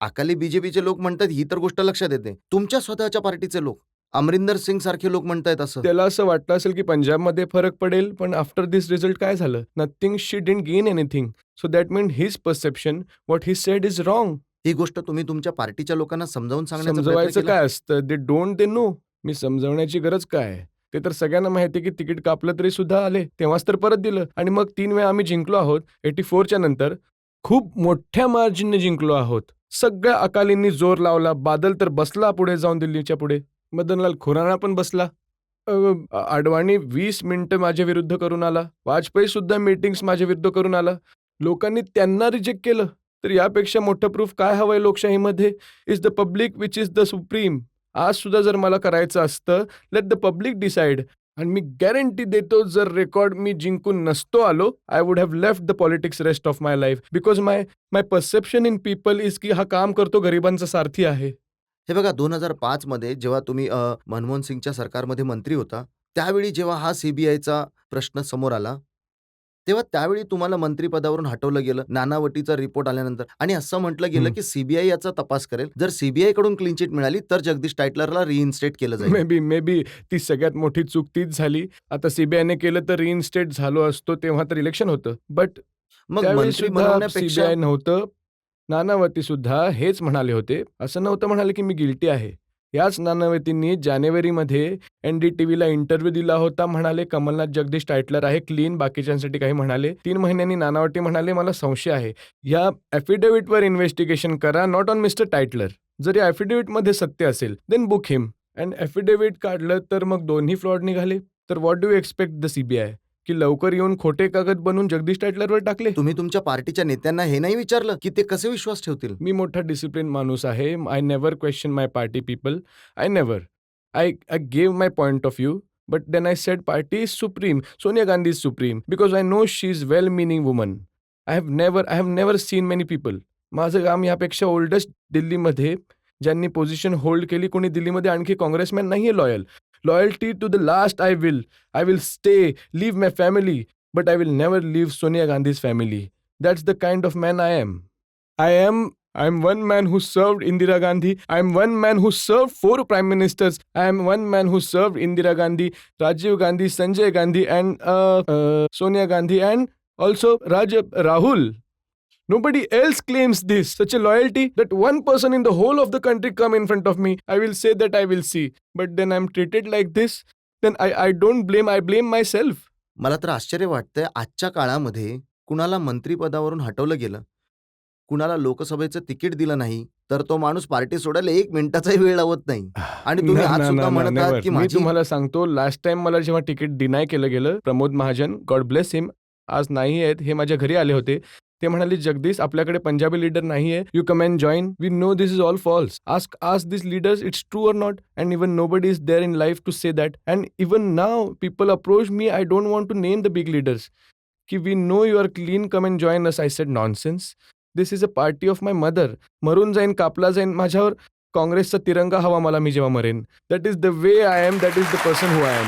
अकाली बीजेपीचे लोक म्हणतात ही तर गोष्ट लक्षात येते. तुमच्या स्वतःच्या पार्टीचे लोक, अमरिंदर सिंग सारखे लोक म्हणतायत असं. त्याला असं वाटलं असेल की पंजाबमध्ये फरक पडेल, पण आफ्टर दिस रिझल्ट काय झालं? Nothing. She didn't gain anything. So that mean his perception, what he said is wrong. ही गोष्ट तुम्ही तुमच्या पार्टीच्या लोकांना समजावून सांगण्याचा प्रयत्न समजवायचं केला? काय असतं? They don't they know. मी समजवण्याची गरज काय आहे? ते तर सगळ्यांना माहिती की तिकीट कापलं तरी सुद्धा आले, तेव्हाच तर परत दिलं. आणि मग 3 वेळा आम्ही जिंकलो आहोत. 84च्या नंतर खूप मोठ्या मार्जिनने जिंकलो आहोत. सगळ्या अकालींनी जोर लावला. बादल तर बसला पुढे जाऊन दिल्लीच्या पुढे. मदनलाल खुराना पण बसला. अडवाणी 20 मिनिटं माझ्या विरुद्ध करून आला. वाजपेयी सुद्धा मीटिंग्स माझ्या विरुद्ध करून आला. लोकांनी त्यांना रिजेक्ट केलं. तर यापेक्षा मोठं प्रूफ काय हवंय लोकशाहीमध्ये? Is the public which is the supreme. आज सुद्धा जर मला करायचं असतं, लेट द पब्लिक डिसाइड. आणि मी गॅरंटी देतो, जर रेकॉर्ड मी जिंकून नसतो आलो, I would have left the politics rest of my life. Because my perception in people is की हा काम करतो, गरिबांचा सारथी आहे. हे बघा 2005 मध्ये जेव्हा तुम्ही मनमोहन सिंगच्या सरकारमध्ये मंत्री होता, त्यावेळी जेव्हा हा सीबीआयचा प्रश्न समोर आला, तेव्हा त्यावेळी तुम्हाला मंत्रिपदावरून हटवलं गेलं नानावटीचा रिपोर्ट आल्यानंतर. आणि असं म्हटलं गेलं की सीबीआय याचा तपास करेल. जर सीबीआय कडून क्लीन चिट मिळाली तर जगदीश टाइटलरला रिइन्स्टेट केलं जाईल. मे बी ती सगळ्यात मोठी चूक तीच झाली. आता सीबीआयने केलं तर रिइन्स्टेट झालो असतो, तेव्हा तर इलेक्शन होतं. बट मग त्यावेळी मंत्री सुद्धा बनवण्यापेक्षा सीबीआय नव्हतं. नानावती सुद्धा हेच म्हणाले होते. असं नव्हतं म्हणाले की मी गिल्टी आहे. याच नानावतींनी जानेवारीमध्ये NDTVला इंटरव्ह्यू दिला होता. म्हणाले कमलनाथ जगदीश टाइटलर आहे क्लीन, बाकीच्यांसाठी काही म्हणाले. 3 महिन्यांनी नानावटी म्हणाले मला संशय आहे. या ॲफिडेव्हिटवर इन्व्हेस्टिगेशन करा, नॉट ऑन मिस्टर टाइटलर. जर या ॲफिडेव्हिटमध्ये सत्य असेल then book him. And affidavit काढलं तर मग दोन्ही फ्रॉड निघाले. तर what do expect the CBI की लवकर येऊन खोटे कागद बनवून जगदीश टाइटलरवर टाकले? तुम्ही तुमच्या पार्टीच्या नेत्यांना हे नाही विचारलं की ते कसे विश्वास ठेवतील? मी मोठा डिसिप्लिन माणूस आहे. I never question my party people. I never. I gave my point of view. But then I said party is supreme. Sonia Gandhi is supreme because I know she is well meaning woman. I have never seen many people. माझं काम यापेक्षा oldest दिल्लीमध्ये ज्यांनी position hold केली, कोणी दिल्लीमध्ये आणखी congressman नाही आहे loyal. Loyalty to the last I will stay, leave my family, but I will never leave Sonia Gandhi's family. That's the kind of man I am. I'm one man who served Indira Gandhi. I'm one man who served 4 prime ministers. I am one man who served Indira Gandhi, Rajiv Gandhi, Sanjay Gandhi, and Sonia Gandhi, and also Rahul. Nobody else claims this. Such a loyalty that one person in the whole of the country come in front of me. I will say that I will see. But then I'm treated like this. Then I don't blame. I blame myself. मला तर आश्चर्य वाटतंय आजच्या काळामध्ये कुणाला मंत्रिपदावरून हटवलं गेलं, कुणाला लोकसभेचं तिकीट दिलं नाही, तर तो माणूस पार्टी सोडायला 1 मिनिटाचाही वेळ लावत नाही. आणि तुम्ही आज सुद्धा म्हणत आहात की मी माझी तुम्हाला सांगतो, लास्ट टाइम मला जेव्हा तिकीट डिनाय केलं गेलं, प्रमोद महाजन, गॉड ब्लेस हिम, आज नाही आहेत, हे माझ्या घरी आले होते. ते म्हणाले जगदीश आपल्याकडे पंजाबी लीडर नाही आहे, you come and join. We know this is all false. Ask this leaders it's true or not. And even nobody is there in life to say that. And even now people approach me. I don't want to name the big leaders की we know you are clean, come and join us. I said nonsense. This is a party of my mother. मरून जाईन, कापला जाईन, माझ्यावर काँग्रेसचा तिरंगा हवा मला, मी जेव्हा मरेन. That is the way I am. That is the person who I am.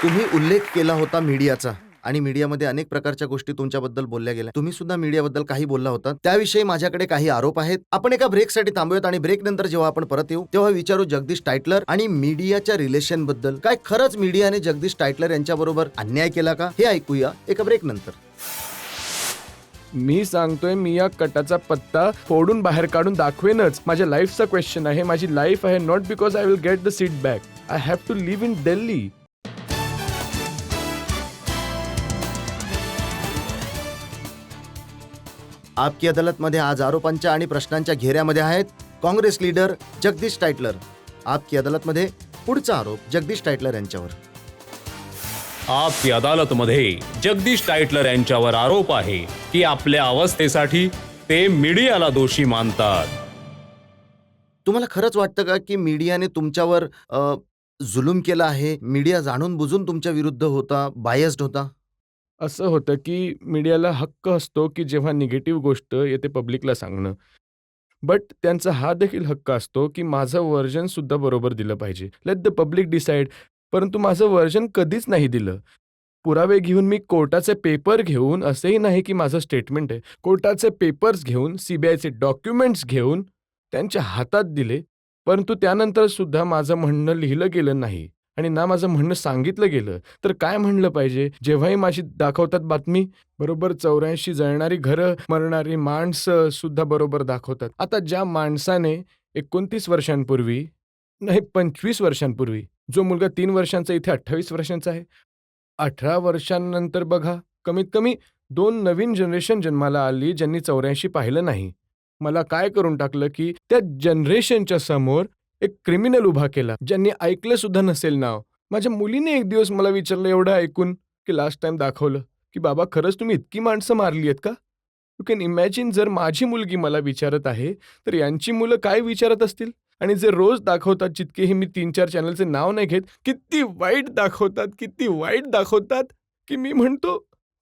तुम्ही उल्लेख केला होता मीडियाचा. आणि मीडियामध्ये अनेक प्रकारच्या गोष्टी तुमच्याबद्दल बोलल्या गेल्या. तुम्ही सुद्धा मीडियाबद्दल काही बोलला होता. त्याविषयी माझ्याकडे काही आरोप आहेत. आपण एका ब्रेकसाठी थांबूयात आणि ब्रेक नंतर जेव्हा आपण परत येऊ तेव्हा विचारू जगदीश टायटलर आणि मीडियाच्या रिलेशन बद्दल. काय खरंच मीडियाने जगदीश टायटलर यांच्याबरोबर अन्याय केला का, हे ऐकूया एका ब्रेक नंतर. मी सांगतोय, मी या कटाचा पत्ता फोडून बाहेर काढून दाखवेनच. माझ्या लाईफचा क्वेश्चन आहे, माझी लाईफ आहे. Not because I will get the seat back. I have to live in Delhi. आपकी अदालतमध्ये आज आरोपांच्या आणि प्रश्नांच्या घेऱ्यामध्ये आहेत काँग्रेस लीडर जगदीश टायटलर. आपकी अदालतमध्ये पुढचा आरोप जगदीश टायटलर यांच्यावर. आपकी अदालतमध्ये जगदीश टायटलर यांच्यावर आरोप आहे की आपल्या अवस्थेसाठी ते मीडियाला दोषी मानतात. तुम्हाला खरंच वाटतं का की मीडियाने तुमच्यावर जुलूम केला आहे? मीडिया जाणून बुजून तुमच्या विरुद्ध होता, बायस्ड होता? असं होतं की मीडियाला हक्क असतो की जेव्हा निगेटिव्ह गोष्ट येते पब्लिकला सांगणं. बट त्यांचा हा देखील हक्क असतो की माझं व्हर्जन सुद्धा बरोबर दिलं पाहिजे. Let the public decide. परंतु माझं व्हर्जन कधीच नाही दिलं. पुरावे घेऊन, मी कोर्टाचे पेपर घेऊन, असंही नाही की माझं स्टेटमेंट आहे, कोर्टाचे पेपर्स घेऊन, सीबीआयचे डॉक्युमेंट्स घेऊन त्यांच्या हातात दिले. परंतु त्यानंतर सुद्धा माझं म्हणणं लिहिलं गेलं नाही आणि ना माझं म्हणणं सांगितलं गेलं. तर काय म्हणलं पाहिजे? जेव्हाही माझी दाखवतात बातमी, बरोबर 84 जळणारी घरं, मरणारी माणसं सुद्धा बरोबर दाखवतात. आता ज्या माणसाने 29 वर्षांपूर्वी, नाही 25 वर्षांपूर्वी, जो मुलगा 3 वर्षांचा इथे 28 वर्षांचा आहे, 18 वर्षांनंतर बघा, कमीत कमी 2 नवीन जनरेशन जन्माला आली ज्यांनी 84 पाहिलं नाही. मला काय करून टाकलं की त्या जनरेशनच्या समोर एक क्रिमिनल उभा केला, ज्यांनी ऐकलं सुद्धा नसेल नाव. माझ्या मुलीने एक दिवस मला विचारलं, एवढं ऐकून की लास्ट टाइम दाखवलं, की बाबा खरंच तुम्ही इतकी माणसं मारली आहेत का? यू कॅन इमॅजिन, जर माझी मुलगी मला विचारत आहे तर यांची मुलं काय विचारत असतील? आणि जे रोज दाखवतात, जितकेही मी 3-4 चॅनलचे नाव नाही घेत, किती वाईट दाखवतात, किती वाईट दाखवतात, की मी म्हणतो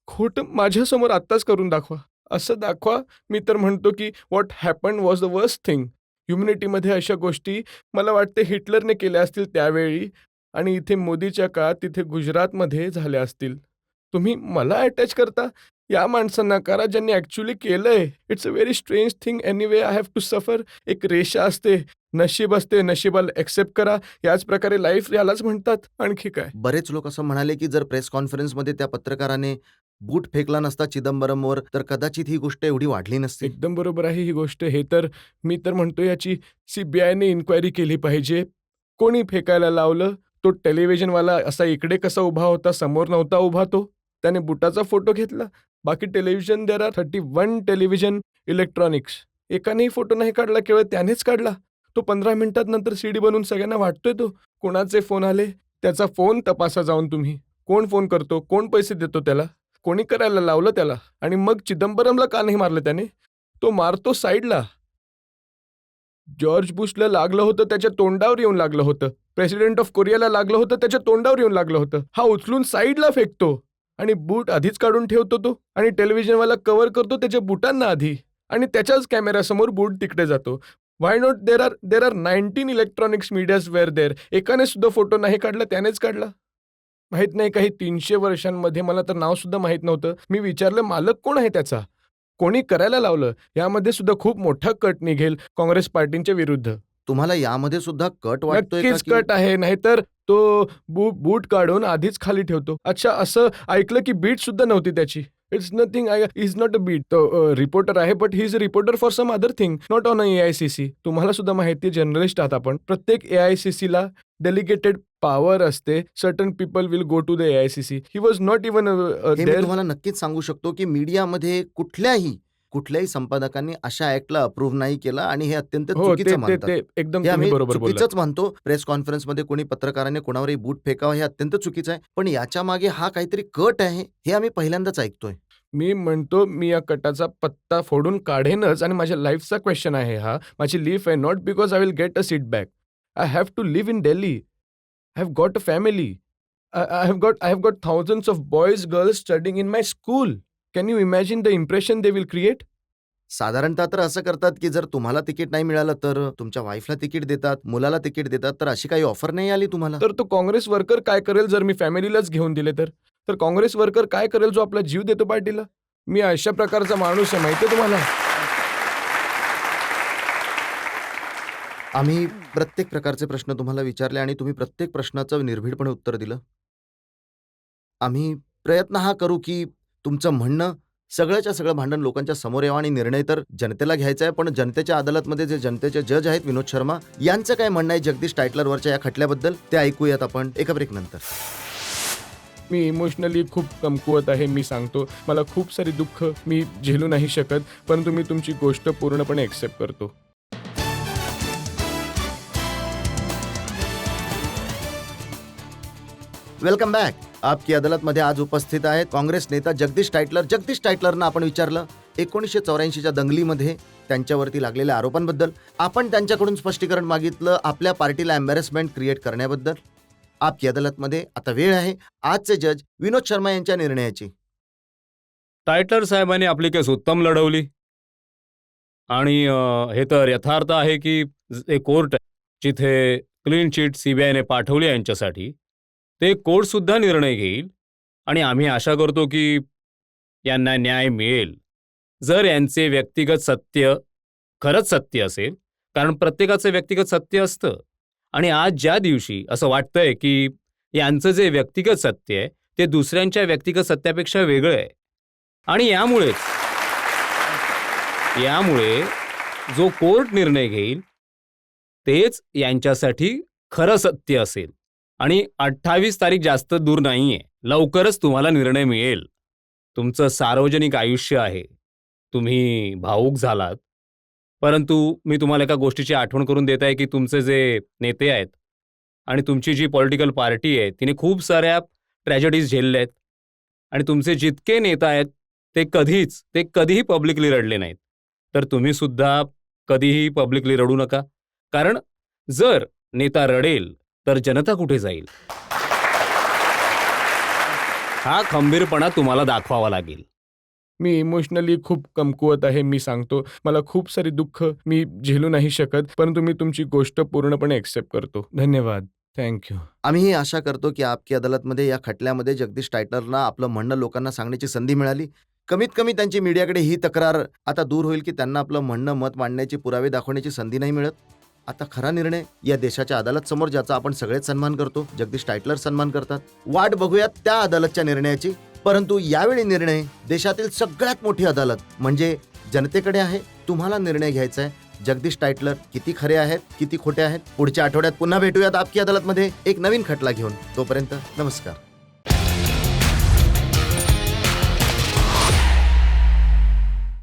खोटं माझ्यासमोर आत्ताच करून दाखवा, असं दाखवा. मी तर म्हणतो की what happened was the worst thing. ह्युमॅनिटीमध्ये अशा गोष्टी मला वाटते हिटलरने केल्या असतील त्यावेळी, आणि इथे मोदीच्या काळात तिथे गुजरातमध्ये झाल्या असतील. तुम्ही मला अटॅच करता? या माणसांना करा ज्यांनी ॲक्च्युली केलंय. It's a very strange thing. Anyway I have to suffer. एक रेषा असते, नशीब असते, नशिबाला एक्सेप्ट करा. याच प्रकारे लाईफ यालाच म्हणतात. आणखी काय? बरेच लोक असं म्हणाले की जर प्रेस कॉन्फरन्समध्ये त्या पत्रकाराने बूट फेकला नसता चिदंबरमवर तर कदाचित ही गोष्ट एवढी वाढली नसती. एकदम बरोबर आहे ही गोष्ट. हे तर मी तर म्हणतो याची सीबीआयने इन्क्वायरी केली पाहिजे. कोणी फेकायला लावलं? तो टेलिव्हिजनवाला असा इकडे कसा उभा होता, समोर नव्हता उभा तो? त्याने बुटाचा फोटो घेतला. बाकी television, there are 31 television electronics, एकानेही फोटो नाही काढला, केवळ त्यानेच काढला. तो 15 मिनिटात नंतर सीडी बनवून सगळ्यांना वाटतोय. तो कोणाचे फोन आले, त्याचा फोन तपासा जाऊन तुम्ही. कोण फोन करतो, कोण पैसे देतो त्याला, कोणी करायला लावलं त्याला. आणि मग चिदंबरमला का नाही मारलं त्याने? तो मारतो साईडला. जॉर्ज बुशला लागलं होतं, त्याच्या तोंडावर येऊन लागलं होतं. प्रेसिडेंट ऑफ कोरियाला लागलं होतं, त्याच्या तोंडावर येऊन लागलं होतं. हा उचलून साईडला फेकतो आणि बूट आधीच काढून ठेवतो तो, आणि टेलिव्हिजनवाला कव्हर करतो त्याच्या बुटांना आधी, आणि त्याच्याच कॅमेऱ्यासमोर बूट तिकडे जातो. Why not? There are 19 electronics medias were there. एकाने सुद्धा फोटो नाही काढला, त्यानेच काढला. माहित नाही काही 300 वर्षांमध्ये, मला तर नाव सुद्धा माहित नव्हतं. मी विचारलं मालक कोण आहे त्याचा, कोणी करायला लावलं. यामध्ये सुद्धा खूप मोठा कट निघेल काँग्रेस पार्टींच्या विरुद्ध. तुम्हाला यामध्ये सुद्धा कट वाटतोय का नक्कीच की- कट आहे. नाहीतर तो बूट काढून आधीच खाली ठेवतो. अच्छा, असं ऐकलं की बीट सुद्धा नव्हती त्याची. It's nothing, is not a beat. तो रिपोर्टर आहे, but he is a reporter for some other thing, not on AICC. तुम्हाला सुद्धा माहिती आहे, जर्नलिस्ट आहात आपण. प्रत्येक AICCला डेलिगेटेड पॉवर असते. Certain people will go to the AICC. He was not even हे मी तुम्हाला नक्कीच सांगू शकतो की मीडियामध्ये कुठल्याही संपादकांनी अशा ऍक्टला अप्रूव्ह नाही केला आणि हे अत्यंत हो, चुकीचं ते मानतात. एकदम हे आम्ही तुम्ही बरोबर बोललात. चुकीचंच मानतो. प्रेस कॉन्फरन्समध्ये कोणी पत्रकाराने कोणावरही बूट फेकावं हे अत्यंत चुकीचं आहे. पण याच्या मागे हा काहीतरी कट आहे हे आम्ही पहिल्यांदाच ऐकतोय. मी म्हणतो, मी या कटाचा पत्ता फोडून काढेनच, आणि माझ्या लाईफचा क्वेश्चन आहे हा. माझी लाईफ आहे. Not because I will get a seat back. I have to live in Delhi. I have got a family. I have got thousands of boys, girls studying in my school. Can you imagine the impression they will create? साधारणतः तर असं करतात की जर तुम्हाला ticket नाही मिळालं तर तुमच्या वाईफला तिकीट देतात, मुलाला तिकीट देतात. तर अशी काही ऑफर नाही आली तुम्हाला? तर तो काँग्रेस वर्कर काय करेल जर मी फॅमिलीलाच घेऊन दिले तर? तर काँग्रेस वर्कर काय करेल जो आपला जीव देतो पार्टीला? मी अशा प्रकारचा माणूस आहे, माहिती आहे तुम्हाला? आम्ही प्रत्येक प्रकारचे प्रश्न तुम्हाला विचारले आणि तुम्ही प्रत्येक प्रश्नाचं निर्भीडपणे उत्तर दिलं. आम्ही प्रयत्न हा करू की तुमचं म्हणणं सगळ्याच्या सगळं भांडण लोकांच्या समोर यावं आणि निर्णय तर जनतेला घ्यायचा आहे. पण जनतेच्या अदालतमध्ये जे जनतेचे जज आहेत विनोद शर्मा यांचं काय म्हणणं आहे जगदीश टायटलरवरच्या या खटल्याबद्दल ते ऐकूयात आपण एका ब्रेक नंतर. मी इमोशनली खूप कमकुवत आहे. मी सांगतो, मला खूप सारी दुःख मी झेलू नाही शकत, परंतु मी तुमची गोष्ट पूर्णपणे एक्सेप्ट करतो. Welcome back. आपकी अदालतमध्ये आज उपस्थित आहेत काँग्रेस नेता जगदीश टायटलर. जगदीश टायटलरना आपण विचारलं 1984च्या दंगलीमध्ये त्यांच्यावरती लागलेल्या आरोपांबद्दल. आपण त्यांच्याकडून स्पष्टीकरण मागितलं आपल्या पार्टीला एम्बॅरेसमेंट क्रिएट करण्याबद्दल. आपकी अदालतमध्ये आता वेळ आहे आजचे जज विनोद शर्मा यांच्या निर्णयाची. टायटलर साहेबांनी आपली केस उत्तम लढवली आणि हे तर यथार्थ आहे की जे कोर्ट जिथे क्लीन चिट सीबीआयने पाठवली यांच्यासाठी ते कोर्टसुद्धा निर्णय घेईल आणि आम्ही आशा करतो की यांना न्याय मिळेल. जर यांचे व्यक्तिगत सत्य खरंच सत्य असेल, कारण प्रत्येकाचं व्यक्तिगत सत्य असतं आणि आज ज्या दिवशी असं वाटतंय की यांचं जे व्यक्तिगत सत्य आहे ते दुसऱ्यांच्या व्यक्तिगत सत्यापेक्षा वेगळं आहे आणि यामुळे जो कोर्ट निर्णय घेईल तेच यांच्यासाठी खरं सत्य असेल आणि 28 तारीख जास्त दूर नाहीये. लवकरच तुम्हाला निर्णय मिळेल. तुमचं सार्वजनिक आयुष्य आहे, तुम्ही भावूक झालात, परंतु मी तुम्हाला एका गोष्टीची आठवण करून देत आहे की तुमचे जे नेते आहेत आणि तुमची जी पॉलिटिकल पार्टी आहे तिने खूप साऱ्या ट्रॅजेडीज झेलल्या आहेत आणि तुमचे जितके नेता आहेत ते कधीही पब्लिकली रडले नाहीत. तर तुम्ही सुद्धा कधीही पब्लिकली रडू नका, कारण जर नेता रडेल तर जनता कुठे जाईल? हा खंबीरपणा तुम्हाला दाखवावा लागेल. मी इमोशनली खूप कमकुवत आहे. मी सांगतो, मला खूप सारी दुःख मी झेलू नाही शकत, परंतु मी तुमची गोष्ट पूर्णपणे एक्सेप्ट करतो. धन्यवाद. थँक्यू. आम्ही आशा करतो की आपकी अदालतमध्ये या खटल्यामध्ये जगदीश टायटलरना आपलं म्हणणं लोकांना सांगण्याची संधी मिळाली. कमीत कमी त्यांची मीडियाकडे ही तक्रार आता दूर होईल की त्यांना आपलं म्हणणं मत मांडण्याची पुरावे दाखवण्याची संधी नाही मिळत. आता खरा निर्णय या देशाच्या अदालत समोर ज्याचा आपण सगळेच सन्मान करतो, जगदीश टायटलर सन्मान करतात. वाट बघूयात त्या अदालतच्या निर्णयाची. परंतु यावेळी निर्णय देशातील सगळ्यात मोठी अदालत म्हणजे जनतेकडे आहे. तुम्हाला निर्णय घ्यायचा आहे जगदीश टायटलर किती खरे आहेत किती खोटे आहेत. पुढच्या आठवड्यात पुन्हा भेटूयात आपकी अदालतमध्ये एक नवीन खटला घेऊन. तोपर्यंत नमस्कार.